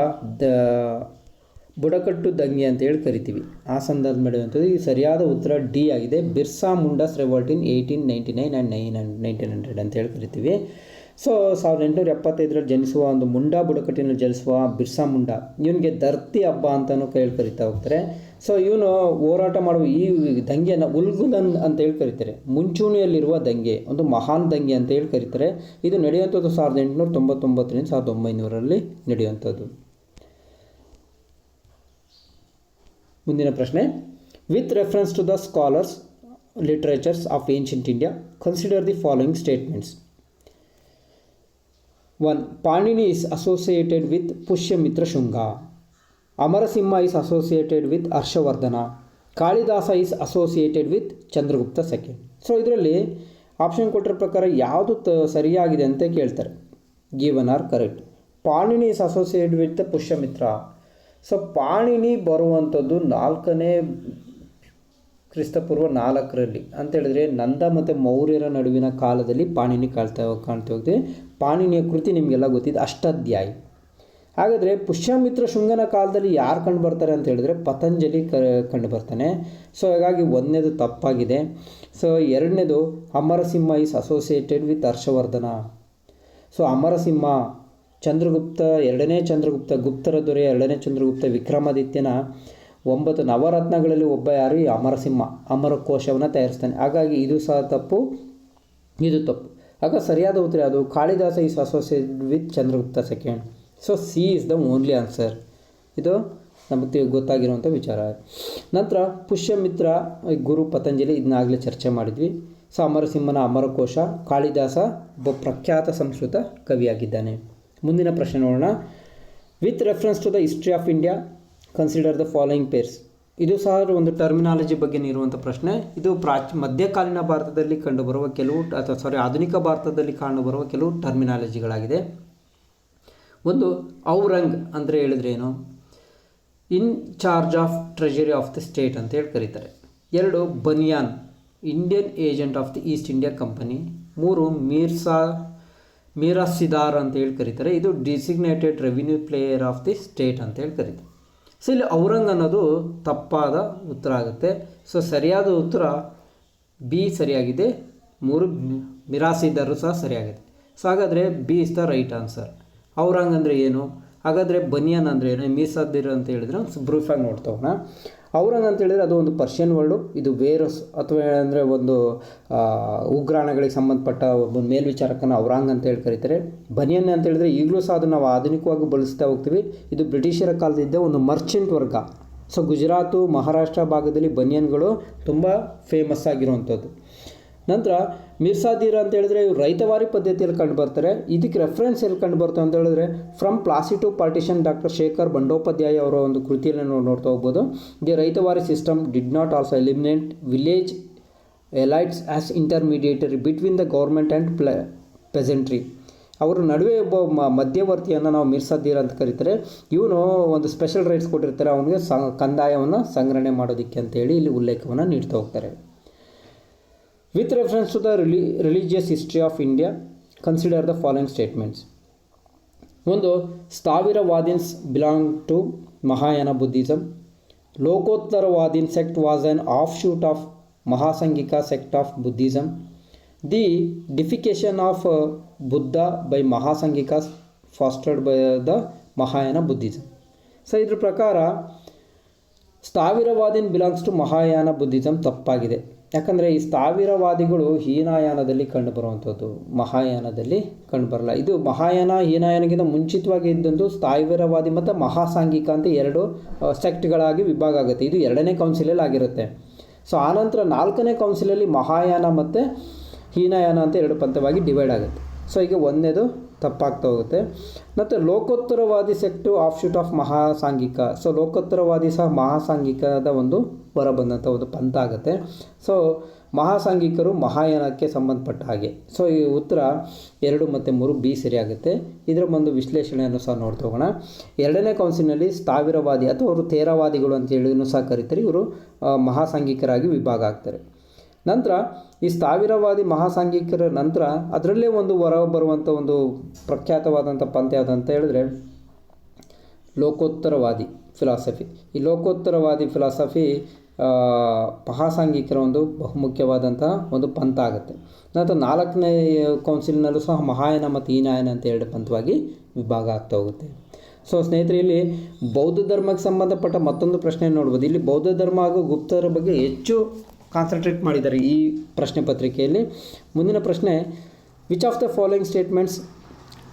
ಬುಡಕಟ್ಟು ದಂಗೆ ಅಂತೇಳಿ ಕರಿತೀವಿ. ಆ ಸಂದರ್ಭ ನಡೆಯುವಂಥದ್ದು. ಈ ಸರಿಯಾದ ಉತ್ತರ ಡಿ ಆಗಿದೆ. ಬಿರ್ಸಾ ಮುಂಡಾಸ್ ರೆವೋಲ್ಟ್ ಇನ್ 1899 ಆ್ಯಂಡ್ 1900 ಅಂತೇಳಿ ಕರಿತೀವಿ. ಸೊ 1875 ಜನಿಸುವ ಒಂದು ಮುಂಡಾ ಬುಡಕಟ್ಟಿನಲ್ಲಿ ಜನಿಸುವ ಬಿರ್ಸಾ ಮುಂಡಾ, ಇವನಿಗೆ ಧರ್ತಿ ಹಬ್ಬ ಅಂತಲೂ ಕರಿತಾ ಹೋಗ್ತಾರೆ. ಸೊ ಇವನು ಹೋರಾಟ ಮಾಡುವ ಈ ದಂಗೆಯನ್ನು ಉಲ್ಗುಲನ್ ಅಂತೇಳಿ ಕರೀತಾರೆ. ಮುಂಚೂಣಿಯಲ್ಲಿರುವ ದಂಗೆ, ಒಂದು ಮಹಾನ್ ದಂಗೆ ಅಂತೇಳಿ ಕರೀತಾರೆ. ಇದು ನಡೆಯುವಂಥದ್ದು 1899 1900 ನಡೆಯುವಂಥದ್ದು. ಮುಂದಿನ ಪ್ರಶ್ನೆ, with reference to the scholars literatures of ancient India consider the following statements. 1. Panini is associated with Pushyamitra Shunga. Amarasimha is associated with Harshavardhana. Kalidasa is associated with Chandragupta II. So ಇದರಲ್ಲಿ option ಕೊಟ್ಟಿರೋ ಪ್ರಕಾರ ಯಾವುದು ಸರಿಯಾಗಿದೆ ಅಂತ ಕೇಳ್ತಾರೆ. Given are correct. Panini is associated with Pushyamitra. So Panini ಬರುವಂಥದ್ದು 4ನೇ ಕ್ರಿಸ್ತಪೂರ್ವ 4ರಲ್ಲಿ ಅಂತೇಳಿದ್ರೆ ನಂದ ಮತ್ತು ಮೌರ್ಯರ ನಡುವಿನ ಕಾಲದಲ್ಲಿ ಪಾಣಿನಿ ಕಾಣ್ತಾ ಹೋಗ್ತೀವಿ. ಪಾಣಿನಿಯ ಕೃತಿ ನಿಮಗೆಲ್ಲ ಗೊತ್ತಿದೆ, ಅಷ್ಟಾಧ್ಯಾಯಿ. ಹಾಗಾದರೆ ಪುಷ್ಯಮಿತ್ರ ಶುಂಗನ ಕಾಲದಲ್ಲಿ ಯಾರು ಕಂಡು ಬರ್ತಾರೆ ಅಂತ ಹೇಳಿದ್ರೆ ಪತಂಜಲಿ ಕಂಡು ಬರ್ತಾನೆ. ಸೊ ಹಾಗಾಗಿ 1ನೇದು ತಪ್ಪಾಗಿದೆ. ಸೊ 2ನೇದು Amarasimha is associated with Harshavardhana. So Amarasimha Chandragupta 2ನೇ ಚಂದ್ರಗುಪ್ತ, ಗುಪ್ತರ ದೊರೆ 2ನೇ ಚಂದ್ರಗುಪ್ತ ವಿಕ್ರಮಾದಿತ್ಯನ 9 ನವರತ್ನಗಳಲ್ಲಿ ಒಬ್ಬ ಯಾರು? ಈ ಅಮರಸಿಂಹ ಅಮರಕೋಶವನ್ನು ತಯಾರಿಸ್ತಾನೆ. ಹಾಗಾಗಿ ಇದು ಸಹ ತಪ್ಪು, ಇದು ತಪ್ಪು. ಆಗ ಸರಿಯಾದ ಉತ್ತರ ಅದು Kalidasa is associated with Chandragupta II. So C is the only answer. ಇದು ನಮಗೆ ಗೊತ್ತಾಗಿರುವಂಥ ವಿಚಾರ. ನಂತರ ಪುಷ್ಯಮಿತ್ರ ಗುರು ಪತಂಜಲಿ, ಇದನ್ನಾಗಲೇ ಚರ್ಚೆ ಮಾಡಿದ್ವಿ. ಸೊ ಅಮರಸಿಂಹನ ಅಮರಕೋಶ, ಕಾಳಿದಾಸ ಒಬ್ಬ ಪ್ರಖ್ಯಾತ ಸಂಸ್ಕೃತ ಕವಿಯಾಗಿದ್ದಾನೆ. ಮುಂದಿನ ಪ್ರಶ್ನೆ ನೋಡೋಣ. With reference to the history of India consider the following pairs. ಇದು ಸಹ ಒಂದು ಟರ್ಮಿನಾಲಜಿ ಬಗ್ಗೆ ಇರುವಂಥ ಪ್ರಶ್ನೆ. ಇದು ಮಧ್ಯಕಾಲೀನ ಭಾರತದಲ್ಲಿ ಕಂಡುಬರುವ ಆಧುನಿಕ ಭಾರತದಲ್ಲಿ ಕಂಡುಬರುವ ಕೆಲವು ಟರ್ಮಿನಾಲಜಿಗಳಾಗಿದೆ. ಒಂದು, ಔರಂಗ್ ಅಂದರೆ ಹೇಳಿದ್ರೆ ಏನು? In charge of treasury of the state ಅಂತೇಳಿ ಕರೀತಾರೆ. 2, banian, Indian agent of the East India Company. 3, Mirasidar ಅಂತೇಳಿ ಕರೀತಾರೆ. ಇದು designated revenue player of the state ಅಂತೇಳಿ ಕರೀತಾರೆ. ಸೊ ಇಲ್ಲಿ ಔರಂಗ್ ಅನ್ನೋದು ತಪ್ಪಾದ ಉತ್ತರ ಆಗುತ್ತೆ. ಸೊ ಸರಿಯಾದ ಉತ್ತರ ಬಿ ಸರಿಯಾಗಿದೆ. 3 ಮಿರಾಸಿದಾರು ಸಹ ಸರಿಯಾಗಿದೆ. ಸೊ ಹಾಗಾದರೆ B is the right answer. Aurang ಅಂದರೆ ಏನು? ಹಾಗಾದರೆ ಬನಿಯನ್ ಅಂದರೆ ಏನು? ಮೀಸಾದಿರ್ ಅಂತ ಹೇಳಿದ್ರೆ ಬ್ರೀಫಾಗಿ ನೋಡ್ತಾ ಹೋಗೋಣ. ಔರಂಗ್ ಅಂತ ಹೇಳಿದರೆ ಅದು ಒಂದು ಪರ್ಷಿಯನ್ ವರ್ಡು. ಇದು ವೇರಸ್ ಅಥವಾ ಅಂದರೆ ಒಂದು ಉಗ್ರಾಣಗಳಿಗೆ ಸಂಬಂಧಪಟ್ಟ ಒಂದು ಮೇಲ್ವಿಚಾರಕನ ಔರಂಗ್ ಅಂತ ಹೇಳಿ ಕರೀತಾರೆ. ಬನಿಯನ್ ಅಂತ ಹೇಳಿದರೆ ಈಗಲೂ ಸಹ ಅದನ್ನು ನಾವು ಆಧುನಿಕವಾಗಿ ಬಳಸ್ತಾ ಹೋಗ್ತೀವಿ. ಇದು ಬ್ರಿಟಿಷರ ಕಾಲದಿಂದ ಒಂದು ಮರ್ಚೆಂಟ್ ವರ್ಗ. ಸೊ ಗುಜರಾತು, ಮಹಾರಾಷ್ಟ್ರ ಭಾಗದಲ್ಲಿ ಬನಿಯನ್ಗಳು ತುಂಬ ಫೇಮಸ್ ಆಗಿರುವಂಥದ್ದು. ನಂತರ ಮಿರ್ಸಾದಿರ್ ಅಂತ ಹೇಳಿದ್ರೆ ಇವರು ರೈತವಾರಿ ಪದ್ಧತಿಯಲ್ಲಿ ಕಂಡು ಬರ್ತಾರೆ. ಇದಕ್ಕೆ ರೆಫರೆನ್ಸ್ ಎಲ್ಲಿ ಕಂಡು ಬರ್ತಾರೆ ಅಂತ ಹೇಳಿದ್ರೆ from Plassey to partition doctor Shekhar Bandopadhyay ಅವರ ಒಂದು ಕೃತಿಯನ್ನು ನೋಡ್ತಾ ಹೋಗ್ಬೋದು. The Ryotwari system did not also eliminate village elites as intermediatory between the government and peasantry. ಅವರ ನಡುವೆ ಒಬ್ಬ ಮಧ್ಯವರ್ತಿಯನ್ನು ನಾವು ಮಿರ್ಸಾದಿರ್ ಅಂತ ಕರೀತಾರೆ. ಇವನು ಒಂದು ಸ್ಪೆಷಲ್ ರೈಟ್ಸ್ ಕೊಟ್ಟಿರ್ತಾರೆ, ಅವನಿಗೆ ಕಂದಾಯವನ್ನು ಸಂಗ್ರಹಣೆ ಮಾಡೋದಕ್ಕೆ ಅಂತೇಳಿ ಇಲ್ಲಿ ಉಲ್ಲೇಖವನ್ನು ನೀಡ್ತಾ ಹೋಗ್ತಾರೆ. With reference to the religious history of India, consider the following statements. 1. Stavirawadins belong to Mahayana Buddhism. Lokottaravadin sect was an offshoot of Mahasangika sect of Buddhism. The deification of Buddha by Mahasangikas fostered by the Mahayana Buddhism. So ಇದರ ಪ್ರಕಾರ ಸ್ಥಾವಿರವಾದಿನ್ belongs to Mahayana Buddhism ತಪ್ಪಾಗಿದೆ. ಯಾಕಂದರೆ ಈ ಸ್ಥಾವಿರವಾದಿಗಳು ಹೀನಾಯಾನದಲ್ಲಿ ಕಂಡುಬರುವಂಥದ್ದು, ಮಹಾಯಾನದಲ್ಲಿ ಕಂಡುಬರಲ್ಲ. ಇದು ಮಹಾಯಾನ ಹೀನಾಯಾನಗಿಂತ ಮುಂಚಿತವಾಗಿ ಇದ್ದಂದು ಸ್ಥಾವಿರವಾದಿ ಮತ್ತು ಮಹಾಸಾಂಘಿಕ ಅಂತ 2 ಸೆಕ್ಟ್ಗಳಾಗಿ ವಿಭಾಗ ಆಗುತ್ತೆ. ಇದು 2ನೇ ಕೌನ್ಸಿಲಲ್ಲಿ ಆಗಿರುತ್ತೆ. ಸೊ ಆನಂತರ 4ನೇ ಕೌನ್ಸಿಲಲ್ಲಿ ಮಹಾಯಾನ ಮತ್ತು ಹೀನಯಾನ ಅಂತ 2 ಪಂಥವಾಗಿ ಡಿವೈಡ್ ಆಗುತ್ತೆ. ಸೊ ಈಗ 1ನೇದು ತಪ್ಪಾಗ್ತಾ ಹೋಗುತ್ತೆ. ಮತ್ತು ಲೋಕೋತ್ತರವಾದಿ ಸೆಕ್ಟು ಆಫ್ಶೂಟ್ ಆಫ್ ಮಹಾಸಾಂಘಿಕ. ಸೊ ಲೋಕೋತ್ತರವಾದಿ ಸಹ ಮಹಾಸಾಂಘಿಕದ ಒಂದು ಹೊರಬಂದಂಥ ಒಂದು ಪಂಥ ಆಗುತ್ತೆ. ಸೊ ಮಹಾಸಾಂಘಿಕರು ಮಹಾಯಾನಕ್ಕೆ ಸಂಬಂಧಪಟ್ಟ ಹಾಗೆ. ಸೊ ಈ ಉತ್ತರ 2 ಮತ್ತು 3 ಬಿ ಸರಿಯಾಗುತ್ತೆ. ಇದರ ಒಂದು ವಿಶ್ಲೇಷಣೆಯನ್ನು ಸಹ ನೋಡ್ತಾ ಹೋಗೋಣ. 2ನೇ ಕೌನ್ಸಿಲ್ನಲ್ಲಿ ಸ್ಥಾವಿರವಾದಿ ಅಥವಾ ಅವರು ತೇರವಾದಿಗಳು ಅಂತೇಳಿನೂ ಸಹ ಕರೀತಾರೆ. ಇವರು ಮಹಾಸಾಂಘಿಕರಾಗಿ ವಿಭಾಗ ಆಗ್ತಾರೆ. ನಂತರ ಈ ಸ್ಥಾವಿರವಾದಿ ಮಹಾಸಾಂಘಿಕರ ನಂತರ ಅದರಲ್ಲೇ ಒಂದು ಹೊರ ಬರುವಂಥ ಒಂದು ಪ್ರಖ್ಯಾತವಾದಂಥ ಪಂಥ ಯಾವುದಂತ ಹೇಳಿದ್ರೆ ಲೋಕೋತ್ತರವಾದಿ ಫಿಲಾಸಫಿ. ಈ ಲೋಕೋತ್ತರವಾದಿ ಫಿಲಾಸಫಿ ಮಹಾಸಾಂಘಿಕರ ಒಂದು ಬಹುಮುಖ್ಯವಾದಂಥ ಒಂದು ಪಂಥ ಆಗುತ್ತೆ. ನಂತರ 4ನೇ ಕೌನ್ಸಿಲ್ನಲ್ಲೂ ಸಹ ಮಹಾಯಾನ ಮತ್ತು ಹೀನಯಾನ ಅಂತ 2 ಪಂಥವಾಗಿ ವಿಭಾಗ ಆಗ್ತಾ ಹೋಗುತ್ತೆ. ಸೊ ಸ್ನೇಹಿತರೆ, ಇಲ್ಲಿ ಬೌದ್ಧ ಧರ್ಮಕ್ಕೆ ಸಂಬಂಧಪಟ್ಟ ಮತ್ತೊಂದು ಪ್ರಶ್ನೆ ನೋಡ್ಬೋದು. ಇಲ್ಲಿ ಬೌದ್ಧ ಧರ್ಮ ಹಾಗೂ ಗುಪ್ತರ ಬಗ್ಗೆ ಹೆಚ್ಚು ಕಾನ್ಸಂಟ್ರೇಟ್ ಮಾಡಿದ್ದಾರೆ ಈ ಪ್ರಶ್ನೆ ಪತ್ರಿಕೆಯಲ್ಲಿ. ಮುಂದಿನ ಪ್ರಶ್ನೆ, which of the following statements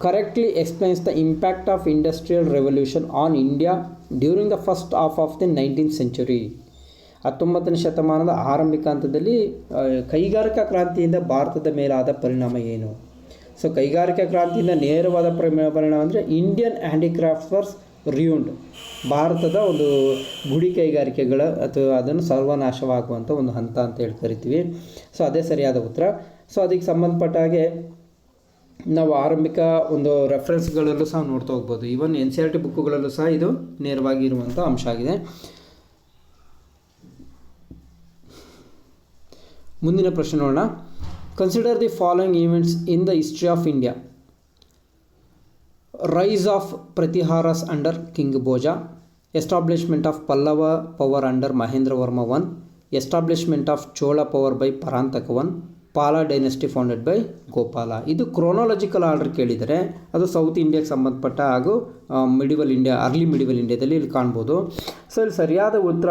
correctly explains the impact of industrial revolution on India during the first half of the 19th century? 19ನೇ ಶತಮಾನದ ಆರಂಭಿಕ ಹಂತದಲ್ಲಿ ಕೈಗಾರಿಕಾ ಕ್ರಾಂತಿಯಿಂದ ಭಾರತದ ಮೇಲಾದ ಪರಿಣಾಮ ಏನು? ಸೊ ಕೈಗಾರಿಕಾ ಕ್ರಾಂತಿಯಿಂದ ನೇರವಾದ ಪರಿಣಾಮ ಅಂದರೆ ಇಂಡಿಯನ್ ಹ್ಯಾಂಡಿಕ್ರಾಫ್ಟ್ಸ್ ವರ್ಸ್ ರಿಯೂಂಡ್, ಭಾರತದ ಒಂದು ಗುಡಿ ಕೈಗಾರಿಕೆಗಳ ಅಥವಾ ಅದನ್ನು ಸರ್ವನಾಶವಾಗುವಂಥ ಒಂದು ಹಂತ ಅಂತ ಹೇಳಿ ಕರಿತೀವಿ. ಸೊ ಅದೇ ಸರಿಯಾದ ಉತ್ತರ. ಸೊ ಅದಕ್ಕೆ ಸಂಬಂಧಪಟ್ಟ ಹಾಗೆ ನಾವು ಆರಂಭಿಕ ಒಂದು ರೆಫರೆನ್ಸ್ಗಳಲ್ಲೂ ಸಹ ನೋಡ್ತಾ ಹೋಗ್ಬೋದು. ಈವನ್ NCERT ಬುಕ್ಕುಗಳಲ್ಲೂ ಸಹ ಇದು ನೇರವಾಗಿ ಇರುವಂಥ ಅಂಶ ಆಗಿದೆ. ಮುಂದಿನ ಪ್ರಶ್ನೆ ನೋಡೋಣ. Consider the following events in the history of India. Rise of Pratiharas under king Bhoja, establishment of Pallava power under Mahendra Varma I, establishment of Chola power by Parantaka I, Pala dynasty founded by Gopala. ಇದು ಕ್ರೋನಾಲಜಿಕಲ್ ಆರ್ಡರ್ ಕೇಳಿದರೆ ಅದು ಸೌತ್ ಇಂಡಿಯಾಗೆ ಸಂಬಂಧಪಟ್ಟ ಹಾಗೂ ಮಿಡಿವಲ್ ಇಂಡಿಯಾ, ಅರ್ಲಿ ಮಿಡಿವಲ್ ಇಂಡಿಯಾದಲ್ಲಿ ಇಲ್ಲಿ ಕಾಣ್ಬೋದು. So ಇಲ್ಲಿ ಸರಿಯಾದ ಉತ್ತರ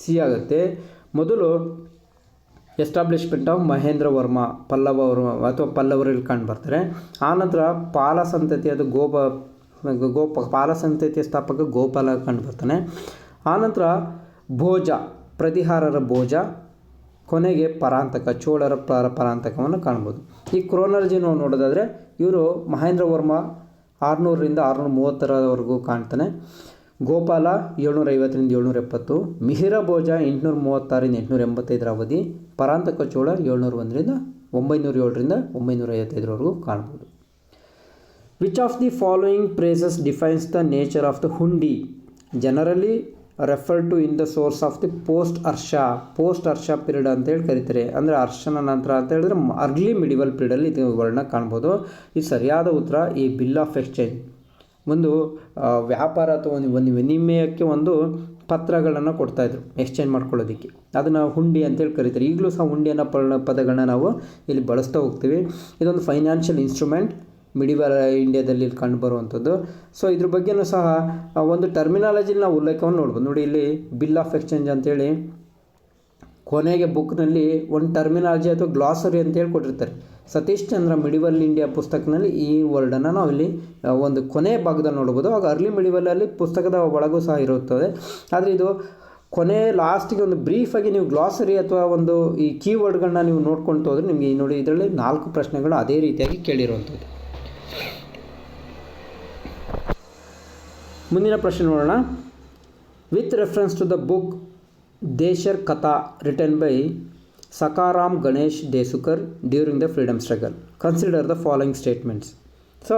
ಸಿ ಆಗುತ್ತೆ. ಮೊದಲು ಎಸ್ಟಾಬ್ಲಿಷ್ಮೆಂಟ್ ಆಫ್ ಮಹೇಂದ್ರ ವರ್ಮ ಅಥವಾ ಪಲ್ಲವರಲ್ಲಿ ಕಂಡು ಬರ್ತಾರೆ. ಆನಂತರ ಪಾಲ ಸಂತತಿ, ಅದು ಪಾಲ ಸಂತತಿಯ ಸ್ಥಾಪಕ ಗೋಪಾಲ ಕಂಡು ಬರ್ತಾನೆ. ಆನಂತರ ಭೋಜ, ಪ್ರತಿಹಾರರ ಭೋಜ, ಕೊನೆಗೆ ಪರಾಂತಕ, ಚೋಳರ ಪರಾಂತಕವನ್ನು ಕಾಣ್ಬೋದು. ಈ ಕ್ರೋನಾಲಜಿ ನಾವು ನೋಡೋದಾದರೆ ಇವರು ಮಹೇಂದ್ರ ವರ್ಮ 600ರಿಂದ 630ರವರೆಗೂ ಕಾಣ್ತಾನೆ. ಗೋಪಾಲ 750ರಿಂದ 770, ಮಿಹಿರ ಭೋಜ 836ರಿಂದ 885 ಅವಧಿ, ಪರಾಂತಕ ಚೋಳ 701ರಿಂದ 907ರಿಂದ 955ರವರೆಗೂ ಕಾಣ್ಬೋದು. Which of the following phrases defines the nature of the hundi generally referred to in the source of the post Harsha period ಅಂತೇಳಿ ಕರೀತಾರೆ. ಅಂದರೆ ಹರ್ಷನ ನಂತರ ಅಂತ ಹೇಳಿದ್ರೆ ಅರ್ಲಿ ಮಿಡಿವಲ್ ಪೀರಿಯಡಲ್ಲಿ ಇದು ವರ್ಣ ಕಾಣ್ಬೋದು. ಇದು ಸರಿಯಾದ ಉತ್ತರ. ಈ ಬಿಲ್ ಆಫ್ ಎಕ್ಸ್ಚೇಂಜ್ ಒಂದು ವ್ಯಾಪಾರ ಅಥವಾ ಒಂದು ವಿನಿಮಯಕ್ಕೆ ಒಂದು ಪತ್ರಗಳನ್ನು ಕೊಡ್ತಾಯಿದ್ರು ಎಕ್ಸ್ಚೇಂಜ್ ಮಾಡ್ಕೊಳ್ಳೋದಕ್ಕೆ, ಅದನ್ನು ಹುಂಡಿ ಅಂತೇಳಿ ಕರೀತಾರೆ. ಈಗಲೂ ಸಹ ಹುಂಡಿ ಅನ್ನೋ ಪದಗಳನ್ನ ನಾವು ಇಲ್ಲಿ ಬಳಸ್ತಾ ಹೋಗ್ತೀವಿ. ಇದೊಂದು ಫೈನಾನ್ಷಿಯಲ್ ಇನ್ಸ್ಟ್ರೂಮೆಂಟ್ ಮಿಡಿವಲ್ ಇಂಡಿಯಾದಲ್ಲಿ ಇಲ್ಲಿ ಕಂಡುಬರುವಂಥದ್ದು. ಸೊ ಇದ್ರ ಬಗ್ಗೆಯೂ ಸಹ ಒಂದು ಟರ್ಮಿನಾಲಜಿಲಿ ನಾವು ಉಲ್ಲೇಖವನ್ನು ನೋಡ್ಬೋದು. ನೋಡಿ, ಇಲ್ಲಿ ಬಿಲ್ ಆಫ್ ಎಕ್ಸ್ಚೇಂಜ್ ಅಂತೇಳಿ ಕೊನೆಗೆ ಬುಕ್ನಲ್ಲಿ ಒಂದು ಟರ್ಮಿನಾಲಜಿ ಅಥವಾ ಗ್ಲಾಸರಿ ಅಂತೇಳಿ ಕೊಟ್ಟಿರ್ತಾರೆ. ಸತೀಶ್ ಚಂದ್ರ ಮಿಡಿವಲ್ ಇಂಡಿಯಾ ಪುಸ್ತಕದಲ್ಲಿ ಈ ವರ್ಡನ್ನು ನಾವು ಇಲ್ಲಿ ಒಂದು ಕೊನೆ ಭಾಗದಲ್ಲಿ ನೋಡ್ಬೋದು. ಆಗ ಅರ್ಲಿ ಮಿಡಿವಲಲ್ಲಿ ಪುಸ್ತಕದ ಒಳಗೂ ಸಹ ಇರುತ್ತದೆ. ಆದರೆ ಇದು ಕೊನೆ ಲಾಸ್ಟಿಗೆ ಒಂದು ಬ್ರೀಫಾಗಿ ನೀವು ಗ್ಲಾಸರಿ ಅಥವಾ ಒಂದು ಈ ಕೀವರ್ಡ್ಗಳನ್ನ ನೀವು ನೋಡ್ಕೊಳ್ತಾ ಹೋದರೆ ನಿಮಗೆ ನೋಡಿ ಇದರಲ್ಲಿ 4 ಪ್ರಶ್ನೆಗಳು ಅದೇ ರೀತಿಯಾಗಿ ಕೇಳಿರುವಂಥದ್ದು. ಮುಂದಿನ ಪ್ರಶ್ನೆ ನೋಡೋಣ. With reference to the book Desher Katha written by Sakharam Ganesh Deuskar during the freedom struggle, consider the following statements. So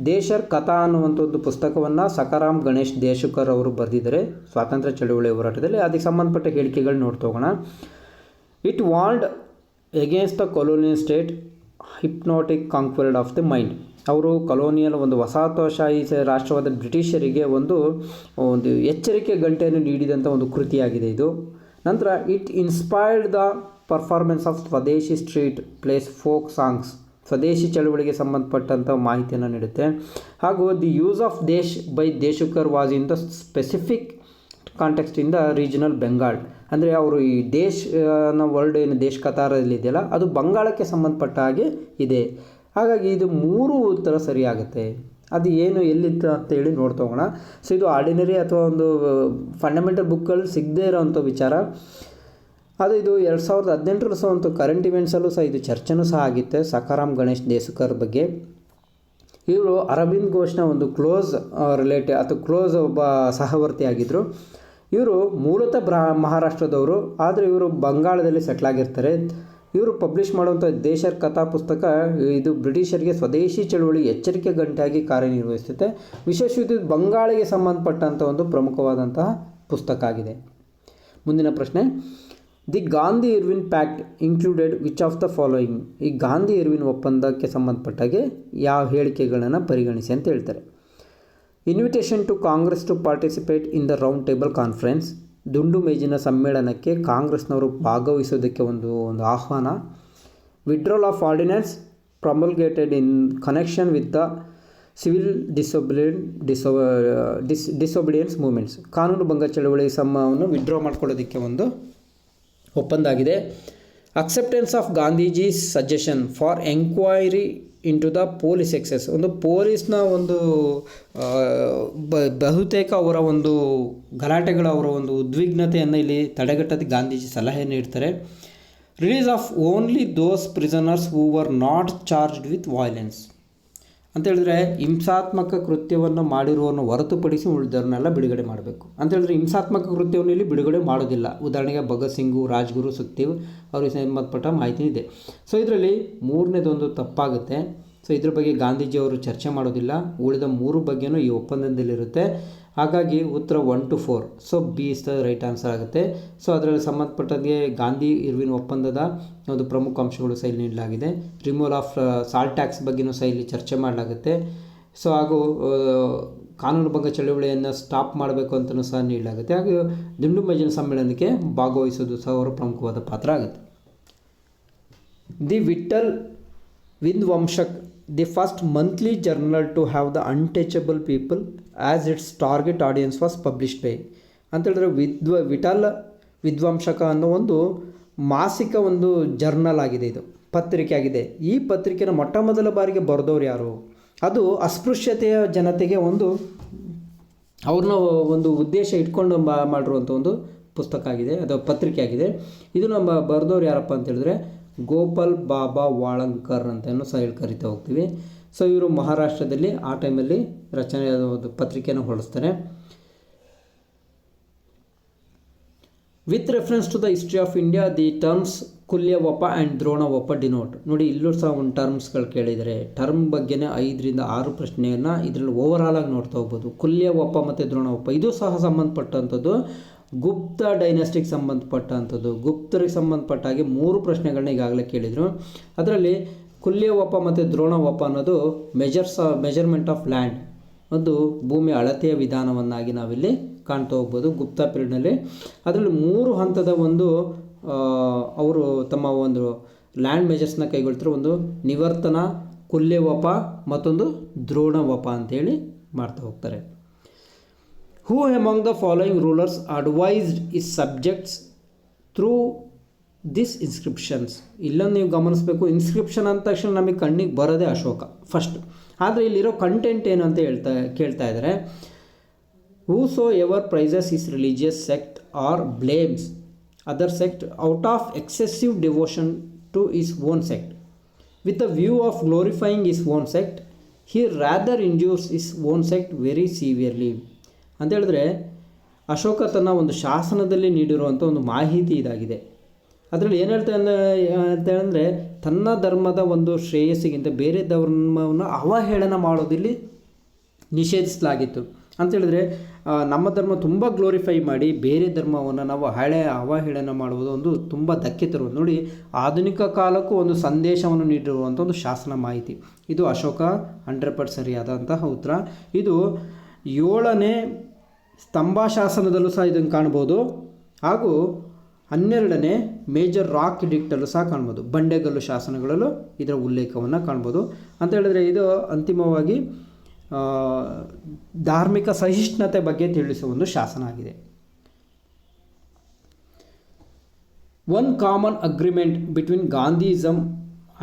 Desher Katha ಅನ್ನುವಂಥದ್ದು ಪುಸ್ತಕವನ್ನು ಸಕಾರಾಮ್ ಗಣೇಶ್ ದೇಸುಕರ್ ಅವರು ಬರೆದಿದ್ದಾರೆ ಸ್ವಾತಂತ್ರ್ಯ ಚಳುವಳಿ ಹೋರಾಟದಲ್ಲಿ. ಅದಕ್ಕೆ ಸಂಬಂಧಪಟ್ಟ ಹೇಳಿಕೆಗಳು ನೋಡ್ತಾ ಹೋಗೋಣ. It warned against the colonial state hypnotic conquered of the mind. ಅವರು ಕೊಲೋನಿಯಲ್ ಒಂದು ವಸಾಹತುಶಾಹಿ ರಾಷ್ಟ್ರವಾದ ಬ್ರಿಟಿಷರಿಗೆ ಒಂದು ಎಚ್ಚರಿಕೆ ಗಂಟೆಯನ್ನು ನೀಡಿದಂಥ ಒಂದು ಕೃತಿಯಾಗಿದೆ ಇದು. ನಂತರ it inspired the performance of swadeshi street plays folk songs, swadeshi ಚಳುವಳಿಗೆ ಸಂಬಂಧಪಟ್ಟಂಥ ಮಾಹಿತಿಯನ್ನು ನೀಡುತ್ತೆ. ಹಾಗೂ the use of by Deuskar was in the specific context in the regional Bengal. ಅಂದರೆ ಅವರು ಈ ಅನ್ನೋ ವರ್ಡ್ ಏನು ದೇಶ್ ಕತಾರಲ್ಲಿ ಇದೆಯಲ್ಲ ಅದು ಬಂಗಾಳಕ್ಕೆ ಸಂಬಂಧಪಟ್ಟ ಹಾಗೆ ಇದೆ. ಹಾಗಾಗಿ ಇದು 3 ಉತ್ತರ ಸರಿಯಾಗುತ್ತೆ. ಅದು ಏನು ಎಲ್ಲಿತ್ತು ಅಂತೇಳಿ ನೋಡ್ತಾ ಹೋಗೋಣ. ಸೊ ಇದು ಆರ್ಡಿನರಿ ಅಥವಾ ಒಂದು ಫಂಡಮೆಂಟಲ್ ಬುಕ್ಗಳಲ್ಲಿ ಸಿಗದೇ ಇರೋವಂಥ ವಿಚಾರ. ಅದು ಇದು 2018 ಸಹ ಒಂದು ಕರೆಂಟ್ ಇವೆಂಟ್ಸಲ್ಲೂ ಸಹ ಇದು ಚರ್ಚೆನೂ ಸಹ ಆಗಿತ್ತು ಸಕಾರಾಮ್ ಗಣೇಶ್ ದೇಸುಕರ್ ಬಗ್ಗೆ. ಇವರು ಅರವಿಂದ್ ಘೋಷ್ನ ಒಂದು ಕ್ಲೋಸ್ ರಿಲೇಟಿವ್ ಅಥವಾ ಕ್ಲೋಸ್ ಒಬ್ಬ ಸಹವರ್ತಿ ಆಗಿದ್ದರು. ಇವರು ಮೂಲತಃ ಮಹಾರಾಷ್ಟ್ರದವರು, ಆದರೆ ಇವರು ಬಂಗಾಳದಲ್ಲಿ ಸೆಟ್ಲಾಗಿರ್ತಾರೆ. ಇವರು ಪಬ್ಲಿಷ್ ಮಾಡುವಂಥ ದೇಶರ್ ಕಥಾ ಪುಸ್ತಕ ಇದು ಬ್ರಿಟಿಷರಿಗೆ ಸ್ವದೇಶಿ ಚಳುವಳಿ ಎಚ್ಚರಿಕೆ ಗಂಟೆಯಾಗಿ ಕಾರ್ಯನಿರ್ವಹಿಸುತ್ತೆ. ವಿಶೇಷವಾಗಿ ಬಂಗಾಳಿಗೆ ಸಂಬಂಧಪಟ್ಟಂಥ ಒಂದು ಪ್ರಮುಖವಾದಂತಹ ಪುಸ್ತಕ ಆಗಿದೆ. ಮುಂದಿನ ಪ್ರಶ್ನೆ, the Gandhi Irwin pact included which of the following. ಈ ಗಾಂಧಿ ಇರ್ವಿನ್ ಒಪ್ಪಂದಕ್ಕೆ ಸಂಬಂಧಪಟ್ಟಾಗೆ ಯಾವ ಹೇಳಿಕೆಗಳನ್ನು ಪರಿಗಣಿಸಿ ಅಂತ ಹೇಳ್ತಾರೆ. Invitation to Congress to participate in the round table conference. ದುಂಡು ಮೇಜಿನ ಸಮ್ಮೇಳನಕ್ಕೆ ಕಾಂಗ್ರೆಸ್ನವರು ಭಾಗವಹಿಸೋದಕ್ಕೆ ಒಂದು ಆಹ್ವಾನ. Withdrawal of ordinance promulgated in connection with the civil disobedience movements. ಕಾನೂನು ಭಂಗ ಚಳವಳಿ ಸಮವನ್ನು ವಿಡ್ರಾ ಮಾಡ್ಕೊಳ್ಳೋದಕ್ಕೆ ಒಂದು ಒಪ್ಪಂದ ಆಗಿದೆ. Acceptance of Gandhiji suggestion for enquiry into the police excess. ಒಂದು ಪೊಲೀಸ್ನ ಒಂದು ಬಹುತೇಕ ಅವರ ಒಂದು ಗಲಾಟೆಗಳ ಅವರ ಒಂದು ಉದ್ವಿಗ್ನತೆಯನ್ನು ಇಲ್ಲಿ ತಡೆಗಟ್ಟೋದಕ್ಕೆ ಗಾಂಧೀಜಿ ಸಲಹೆ ನೀಡ್ತಾರೆ. Release of only those prisoners who were not charged with violence. ಅಂತ ಹೇಳಿದ್ರೆ ಹಿಂಸಾತ್ಮಕ ಕೃತ್ಯವನ್ನು ಮಾಡಿರುವವನ್ನು ಹೊರತುಪಡಿಸಿ ಉಳಿದವ್ರನ್ನೆಲ್ಲ ಬಿಡುಗಡೆ ಮಾಡಬೇಕು ಅಂತ ಹೇಳಿದ್ರೆ ಹಿಂಸಾತ್ಮಕ ಕೃತ್ಯವನ್ನು ಇಲ್ಲಿ ಬಿಡುಗಡೆ ಮಾಡೋದಿಲ್ಲ. ಉದಾಹರಣೆಗೆ ಭಗತ್ ಸಿಂಗು, ರಾಜ್ಗುರು, ಸುಖ್ದೇವ್ ಅವರಿಗೆ ಸಂಬಂಧಪಟ್ಟ ಮಾಹಿತಿ ಇದೆ. ಸೊ ಇದರಲ್ಲಿ ಮೂರನೇದೊಂದು ತಪ್ಪಾಗುತ್ತೆ. ಸೊ ಇದ್ರ ಬಗ್ಗೆ ಗಾಂಧೀಜಿಯವರು ಚರ್ಚೆ ಮಾಡೋದಿಲ್ಲ. ಉಳಿದ ಮೂರು ಬಗ್ಗೆಯೂ ಈ ಒಪ್ಪಂದದಲ್ಲಿರುತ್ತೆ. ಹಾಗಾಗಿ ಉತ್ತರ 1 to 4. So B is the right answer ಆಗುತ್ತೆ. ಸೊ ಅದರಲ್ಲಿ ಸಂಬಂಧಪಟ್ಟಂಗೆ ಗಾಂಧಿ ಇರ್ವಿನ್ ಒಪ್ಪಂದದ ಒಂದು ಪ್ರಮುಖ ಅಂಶಗಳು ಸಹ ಇಲ್ಲಿ ನೀಡಲಾಗಿದೆ. ರಿಮೂವಲ್ ಆಫ್ ಸಾಲ್ಟ್ ಟ್ಯಾಕ್ಸ್ ಬಗ್ಗೆಯೂ ಸಹ ಇಲ್ಲಿ ಚರ್ಚೆ ಮಾಡಲಾಗುತ್ತೆ. ಸೊ ಹಾಗೂ ಕಾನೂನು ಭಂಗ ಚಳುವಳಿಯನ್ನು ಸ್ಟಾಪ್ ಮಾಡಬೇಕು ಅಂತಲೂ ಸಹ ನೀಡಲಾಗುತ್ತೆ. ಹಾಗೂ ದುಂಡು ಮೇಜಿನ ಸಮ್ಮೇಳನಕ್ಕೆ ಭಾಗವಹಿಸೋದು ಸಹ ಅವರ ಪ್ರಮುಖವಾದ ಪಾತ್ರ ಆಗುತ್ತೆ. The Vitthal Vidhvansak, the first monthly journal to have the untouchable people as its target audience was published by. ಅಂತೇಳಿದ್ರೆ ವಿಠಲ್ ವಿಧ್ವಂಸಕ ಅನ್ನೋ ಒಂದು ಮಾಸಿಕ ಒಂದು ಜರ್ನಲ್ ಆಗಿದೆ, ಇದು ಪತ್ರಿಕೆ ಆಗಿದೆ. ಈ ಪತ್ರಿಕೆನ ಮೊಟ್ಟ ಮೊದಲ ಬಾರಿಗೆ ಬರೆದವ್ರು ಯಾರು? ಅದು ಅಸ್ಪೃಶ್ಯತೆಯ ಜನತೆಗೆ ಒಂದು ಅವ್ರನ್ನ ಒಂದು ಉದ್ದೇಶ ಇಟ್ಕೊಂಡು ಮಾಡಿರುವಂಥ ಒಂದು ಪುಸ್ತಕ ಆಗಿದೆ, ಅದು ಪತ್ರಿಕೆ ಆಗಿದೆ. ಇದು ನಮ್ಮ ಬರೆದವ್ರು ಯಾರಪ್ಪ ಅಂತ ಹೇಳಿದ್ರೆ ಗೋಪಾಲ್ ಬಾಬಾ ವಾಳಂಕರ್ ಅಂತಲೂ ಸಹ ಕರಿತಾ ಹೋಗ್ತೀವಿ. ಸೊ ಇವರು ಮಹಾರಾಷ್ಟ್ರದಲ್ಲಿ ಆ ಟೈಮಲ್ಲಿ ರಚನೆ ಒಂದು ಪತ್ರಿಕೆಯನ್ನು ಹೊರಡಿಸ್ತಾರೆ. With reference to the history of India the terms kulyavapa and dronavapa denote. ನೋಡಿ ಇಲ್ಲೂ ಸಹ ಒಂದು ಟರ್ಮ್ಸ್ಗಳು ಕೇಳಿದರೆ ಟರ್ಮ್ ಬಗ್ಗೆನೇ 5 ರಿಂದ 6 ಪ್ರಶ್ನೆಯನ್ನು ಇದರಲ್ಲಿ ಓವರಾಲ್ ಆಗಿ ನೋಡ್ತಾ ಹೋಗ್ಬೋದು. ಕುಲ್ಯವಪ ಮತ್ತು ದ್ರೋಣವಪ ಇದು ಸಹ ಸಂಬಂಧಪಟ್ಟಂಥದ್ದು ಗುಪ್ತ ಡೈನಾಸ್ಟಿಗೆ ಸಂಬಂಧಪಟ್ಟಂಥದ್ದು. ಗುಪ್ತರಿಗೆ ಸಂಬಂಧಪಟ್ಟ ಹಾಗೆ 3 ಪ್ರಶ್ನೆಗಳನ್ನ ಈಗಾಗಲೇ ಕೇಳಿದರು. ಅದರಲ್ಲಿ ಕುಲ್ಯವಪ ಮತ್ತು ದ್ರೋಣವಪ ಅನ್ನೋದು ಮೆಜರ್ಮೆಂಟ್ ಆಫ್ ಲ್ಯಾಂಡ್, ಒಂದು ಭೂಮಿ ಅಳತೆಯ ವಿಧಾನವನ್ನಾಗಿ ನಾವಿಲ್ಲಿ ಕಾಣ್ತಾ ಹೋಗ್ಬೋದು ಗುಪ್ತ ಪೀರಿಯಡ್ನಲ್ಲಿ. ಅದರಲ್ಲಿ 3 ಹಂತದ ಒಂದು ಅವರು ತಮ್ಮ ಒಂದು ಲ್ಯಾಂಡ್ ಮೆಜರ್ಸ್ನ ಕೈಗೊಳ್ತಾರೆ. ಒಂದು ನಿವರ್ತನ, ಕುಲ್ಯವಪ, ಮತ್ತೊಂದು ದ್ರೋಣವಪ ಅಂತೇಳಿ ಮಾಡ್ತಾ ಹೋಗ್ತಾರೆ. Who among the following rulers advised his subjects through this inscriptions? ಇಲ್ಲೊಂದು ನೀವು ಗಮನಿಸಬೇಕು, ಇನ್ಸ್ಕ್ರಿಪ್ಷನ್ ಅಂದ ತಕ್ಷಣ ನಮಗೆ ಕಣ್ಣಿಗೆ ಬರೋದೇ ಅಶೋಕ ಫಸ್ಟ್. ಆದರೆ ಇಲ್ಲಿರೋ ಕಂಟೆಂಟ್ ಏನು ಅಂತ ಕೇಳ್ತಾ ಇದ್ದಾರೆ. Whosoever praises his religious sect or blames other sect out of excessive devotion to his own sect with a view of glorifying his own sect he rather endures his own sect very severely. ಅಂತ ಹೇಳಿದ್ರೆ ಅಶೋಕ ತನ್ನ ಒಂದು ಶಾಸನದಲ್ಲಿ ನೀಡಿರುವಂಥ ಒಂದು ಮಾಹಿತಿ ಇದಾಗಿದೆ. ಅದರಲ್ಲಿ ಏನು ಅಂತ ಹೇಳಿದ್ರೆ ತನ್ನ ಧರ್ಮದ ಒಂದು ಶ್ರೇಯಸ್ಸಿಗಿಂತ ಬೇರೆ ಧರ್ಮವನ್ನು ಅವಹೇಳನ ಮಾಡೋದಿಲ್ಲಿ ನಿಷೇಧಿಸಲಾಗಿತ್ತು. ಅಂತ ಹೇಳಿದ್ರೆ ನಮ್ಮ ಧರ್ಮ ತುಂಬ ಗ್ಲೋರಿಫೈ ಮಾಡಿ ಬೇರೆ ಧರ್ಮವನ್ನು ನಾವು ಅವಹೇಳನ ಮಾಡುವುದು ಒಂದು ತುಂಬ ಧಕ್ಕೆ ತರುವುದು. ನೋಡಿ ಆಧುನಿಕ ಕಾಲಕ್ಕೂ ಒಂದು ಸಂದೇಶವನ್ನು ನೀಡಿರುವಂಥ ಒಂದು ಶಾಸನ ಮಾಹಿತಿ ಇದು ಅಶೋಕ 100% ಸರಿಯಾದಂತಹ ಉತ್ತರ. ಇದು 7ನೇ ಸ್ತಂಭಾಶಾಸನದಲ್ಲೂ ಸಹ ಇದನ್ನು ಕಾಣ್ಬೋದು. ಹಾಗೂ 12ನೇ ಮೇಜರ್ ರಾಕ್ ಎಡಿಕ್ಟಲ್ಲೂ ಸಹ ಕಾಣ್ಬೋದು. ಬಂಡೆಗಲ್ಲು ಶಾಸನಗಳಲ್ಲೂ ಇದರ ಉಲ್ಲೇಖವನ್ನು ಕಾಣ್ಬೋದು. ಅಂತ ಹೇಳಿದ್ರೆ ಇದು ಅಂತಿಮವಾಗಿ ಧಾರ್ಮಿಕ ಸಹಿಷ್ಣುತೆ ಬಗ್ಗೆ ತಿಳಿಸುವ ಒಂದು ಶಾಸನ ಆಗಿದೆ. One common agreement between Gandhism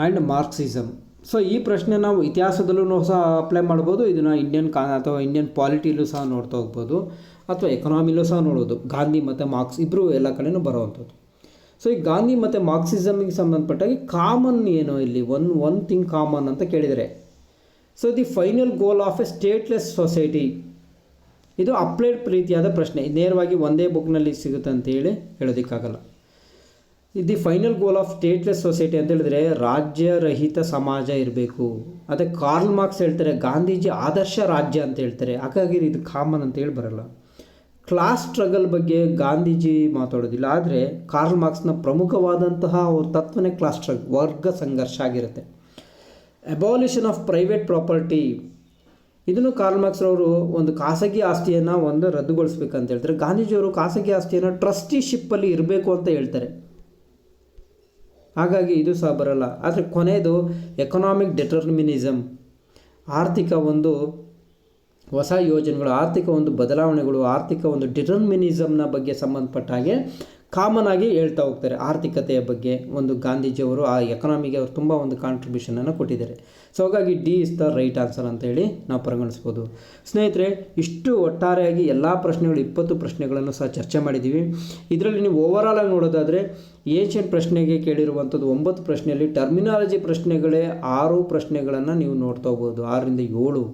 and Marxism. So ಈ ಪ್ರಶ್ನೆ ನಾವು ಇತಿಹಾಸದಲ್ಲೂ ಸಹ ಅಪ್ಲೈ ಮಾಡ್ಬೋದು. ಇದನ್ನು ಅಥವಾ ಇಂಡಿಯನ್ ಪಾಲಿಟಿಲೂ ಸಹ ನೋಡ್ತಾ ಹೋಗ್ಬೋದು, ಅಥವಾ ಎಕನಾಮಿಲೂ ಸಹ ನೋಡ್ಬೋದು. ಗಾಂಧಿ ಮತ್ತು ಮಾರ್ಕ್ಸ್ ಇಬ್ಬರು ಎಲ್ಲ ಕಡೆಯೂ ಬರೋವಂಥದ್ದು. ಸೊ ಈ ಗಾಂಧಿ ಮತ್ತು ಮಾರ್ಕ್ಸಿಸಮ್ಗೆ ಸಂಬಂಧಪಟ್ಟಾಗಿ ಕಾಮನ್ ಏನು ಇಲ್ಲಿ ಒನ್ ಥಿಂಗ್ ಕಾಮನ್ ಅಂತ ಕೇಳಿದರೆ, so the final goal of a stateless society ಇದು ಅಪ್ಲೈಡ್ ರೀತಿಯಾದ ಪ್ರಶ್ನೆ, ನೇರವಾಗಿ ಒಂದೇ ಬುಕ್ನಲ್ಲಿ ಸಿಗುತ್ತೆ ಅಂತೇಳಿ ಹೇಳೋದಕ್ಕಾಗಲ್ಲ. The final goal of stateless society ಅಂತ ಹೇಳಿದ್ರೆ ರಾಜ್ಯರಹಿತ ಸಮಾಜ ಇರಬೇಕು. ಅದೇ ಕಾರ್ಲ್ ಮಾರ್ಕ್ಸ್ ಹೇಳ್ತಾರೆ ಗಾಂಧೀಜಿ ಆದರ್ಶ ರಾಜ್ಯ ಅಂತ ಹೇಳ್ತಾರೆ, ಹಾಗಾಗಿ ಇದು ಕಾಮನ್ ಅಂತೇಳಿ ಬರಲ್ಲ. ಕ್ಲಾಸ್ ಸ್ಟ್ರಗಲ್ ಬಗ್ಗೆ ಗಾಂಧೀಜಿ ಮಾತಾಡೋದಿಲ್ಲ, ಆದರೆ ಕಾರ್ಲ್ ಮಾರ್ಕ್ಸ್ನ ಪ್ರಮುಖವಾದಂತಹ ಅವ್ರ ತತ್ವನೇ ಕ್ಲಾಸ್ ಸ್ಟ್ರಗಲ್, ವರ್ಗ ಸಂಘರ್ಷ ಆಗಿರುತ್ತೆ. ಅಬಾಲಿಷನ್ ಆಫ್ ಪ್ರೈವೇಟ್ ಪ್ರಾಪರ್ಟಿ, ಇದನ್ನು ಕಾರ್ಲ್ ಮಾರ್ಕ್ಸ್ ಅವರು ಒಂದು ಖಾಸಗಿ ಆಸ್ತಿಯನ್ನು ರದ್ದುಗೊಳಿಸ್ಬೇಕಂತ ಹೇಳ್ತಾರೆ. ಗಾಂಧೀಜಿಯವರು ಖಾಸಗಿ ಆಸ್ತಿಯನ್ನು ಟ್ರಸ್ಟಿಶಿಪ್ಪಲ್ಲಿ ಇರಬೇಕು ಅಂತ ಹೇಳ್ತಾರೆ, ಹಾಗಾಗಿ ಇದು ಸಹ ಬರಲ್ಲ. ಆದರೆ ಕೊನೆಯದು ಎಕನಾಮಿಕ್ ಡಿಟರ್ಮಿನಿಸಮ್, ಆರ್ಥಿಕ ಒಂದು ಹೊಸ ಯೋಜನೆಗಳು, ಆರ್ಥಿಕ ಒಂದು ಬದಲಾವಣೆಗಳು, ಆರ್ಥಿಕ ಒಂದು ಡಿಟರ್ಮಿನಿಸಮ್ನ ಬಗ್ಗೆ ಸಂಬಂಧಪಟ್ಟ ಹಾಗೆ ಕಾಮನ್ ಆಗಿ ಹೇಳ್ತಾ ಹೋಗ್ತಾರೆ. ಆರ್ಥಿಕತೆಯ ಬಗ್ಗೆ ಒಂದು ಗಾಂಧೀಜಿಯವರು ಆ ಎಕನಾಮಿಗೆ ಅವರು ತುಂಬ ಒಂದು ಕಾಂಟ್ರಿಬ್ಯೂಷನನ್ನು ಕೊಟ್ಟಿದ್ದಾರೆ. ಸೊ ಹಾಗಾಗಿ D is the right answer ಅಂತೇಳಿ ನಾವು ಪರಿಗಣಿಸ್ಬೋದು. ಸ್ನೇಹಿತರೆ, ಇಷ್ಟು ಒಟ್ಟಾರೆಯಾಗಿ ಎಲ್ಲ ಪ್ರಶ್ನೆಗಳು 20 ಪ್ರಶ್ನೆಗಳನ್ನು ಸಹ ಚರ್ಚೆ ಮಾಡಿದ್ದೀವಿ. ಇದರಲ್ಲಿ ನೀವು ಓವರಾಲ್ ಆಗಿ ನೋಡೋದಾದರೆ ಏನ್ಷಿಯಂಟ್ ಪ್ರಶ್ನೆಗೆ ಕೇಳಿರುವಂಥದ್ದು 9 ಪ್ರಶ್ನೆಯಲ್ಲಿ ಟರ್ಮಿನಾಲಜಿ ಪ್ರಶ್ನೆಗಳೇ 6 ಪ್ರಶ್ನೆಗಳನ್ನು ನೀವು ನೋಡ್ತಾ ಹೋಗ್ಬೋದು, 6ರಿಂದ 7.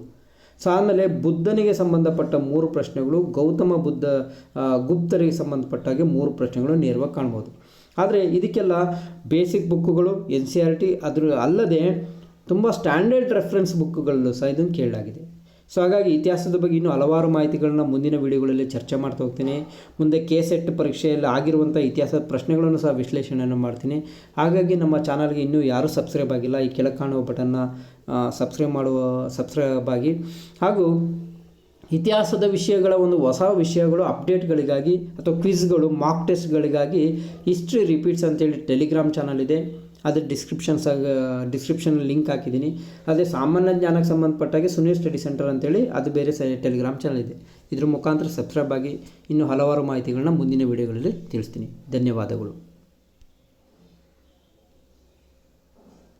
ಸೊ ಆದಮೇಲೆ ಬುದ್ಧನಿಗೆ ಸಂಬಂಧಪಟ್ಟ 3 ಪ್ರಶ್ನೆಗಳು, ಗೌತಮ ಬುದ್ಧ ಗುಪ್ತರಿಗೆ ಸಂಬಂಧಪಟ್ಟಾಗೆ 3 ಪ್ರಶ್ನೆಗಳು ನೇರವಾಗಿ ಕಾಣ್ಬೋದು. ಆದರೆ ಇದಕ್ಕೆಲ್ಲ ಬೇಸಿಕ್ ಬುಕ್ಕುಗಳು, NCERT ಅದ್ರ ಅಲ್ಲದೆ ತುಂಬ ಸ್ಟ್ಯಾಂಡರ್ಡ್ ರೆಫರೆನ್ಸ್ ಬುಕ್ಕುಗಳಲ್ಲೂ ಸಹ ಇದನ್ನು ಕೇಳಲಾಗಿದೆ. ಸೊ ಹಾಗಾಗಿ ಇತಿಹಾಸದ ಬಗ್ಗೆ ಇನ್ನೂ ಹಲವಾರು ಮಾಹಿತಿಗಳನ್ನ ಮುಂದಿನ ವಿಡಿಯೋಗಳಲ್ಲಿ ಚರ್ಚೆ ಮಾಡ್ತಾ ಹೋಗ್ತೀನಿ. ಮುಂದೆ ಕೆಸೆಟ್ ಪರೀಕ್ಷೆಯಲ್ಲಿ ಆಗಿರುವಂಥ ಇತಿಹಾಸದ ಪ್ರಶ್ನೆಗಳನ್ನು ಸಹ ವಿಶ್ಲೇಷಣೆಯನ್ನು ಮಾಡ್ತೀನಿ. ಹಾಗಾಗಿ ನಮ್ಮ ಚಾನಲ್ಗೆ ಇನ್ನೂ ಯಾರೂ ಸಬ್ಸ್ಕ್ರೈಬ್ ಆಗಿಲ್ಲ, ಈ ಕೆಳಗೆ ಕಾಣುವ ಬಟನ್ನ ಸಬ್ಸ್ಕ್ರೈಬ್ ಆಗಿ. ಹಾಗೂ ಇತಿಹಾಸದ ವಿಷಯಗಳ ಒಂದು ಹೊಸ ವಿಷಯಗಳು ಅಪ್ಡೇಟ್ಗಳಿಗಾಗಿ ಅಥವಾ ಕ್ವಿಜ್ಗಳು, ಮಾಕ್ ಟೆಸ್ಟ್ಗಳಿಗಾಗಿ ಹಿಸ್ಟ್ರಿ ರಿಪೀಟ್ಸ್ ಅಂತೇಳಿ ಟೆಲಿಗ್ರಾಮ್ ಚಾನಲ್ ಇದೆ, ಅದ್ರ ಡಿಸ್ಕ್ರಿಪ್ಷನ್ ಲಿಂಕ್ ಹಾಕಿದ್ದೀನಿ. ಅದೇ ಸಾಮಾನ್ಯ ಜ್ಞಾನಕ್ಕೆ ಸಂಬಂಧಪಟ್ಟಾಗೆ ಸುನೀಲ್ ಸ್ಟಡಿ ಸೆಂಟರ್ ಅಂತೇಳಿ ಅದು ಬೇರೆ ಟೆಲಿಗ್ರಾಮ್ ಚಾನಲ್ ಇದೆ. ಇದ್ರ ಮುಖಾಂತರ ಸಬ್ಸ್ಕ್ರೈಬ್ ಆಗಿ ಇನ್ನೂ ಹಲವಾರು ಮಾಹಿತಿಗಳನ್ನ ಮುಂದಿನ ವಿಡಿಯೋಗಳಲ್ಲಿ ತಿಳಿಸ್ತೀನಿ. ಧನ್ಯವಾದಗಳು.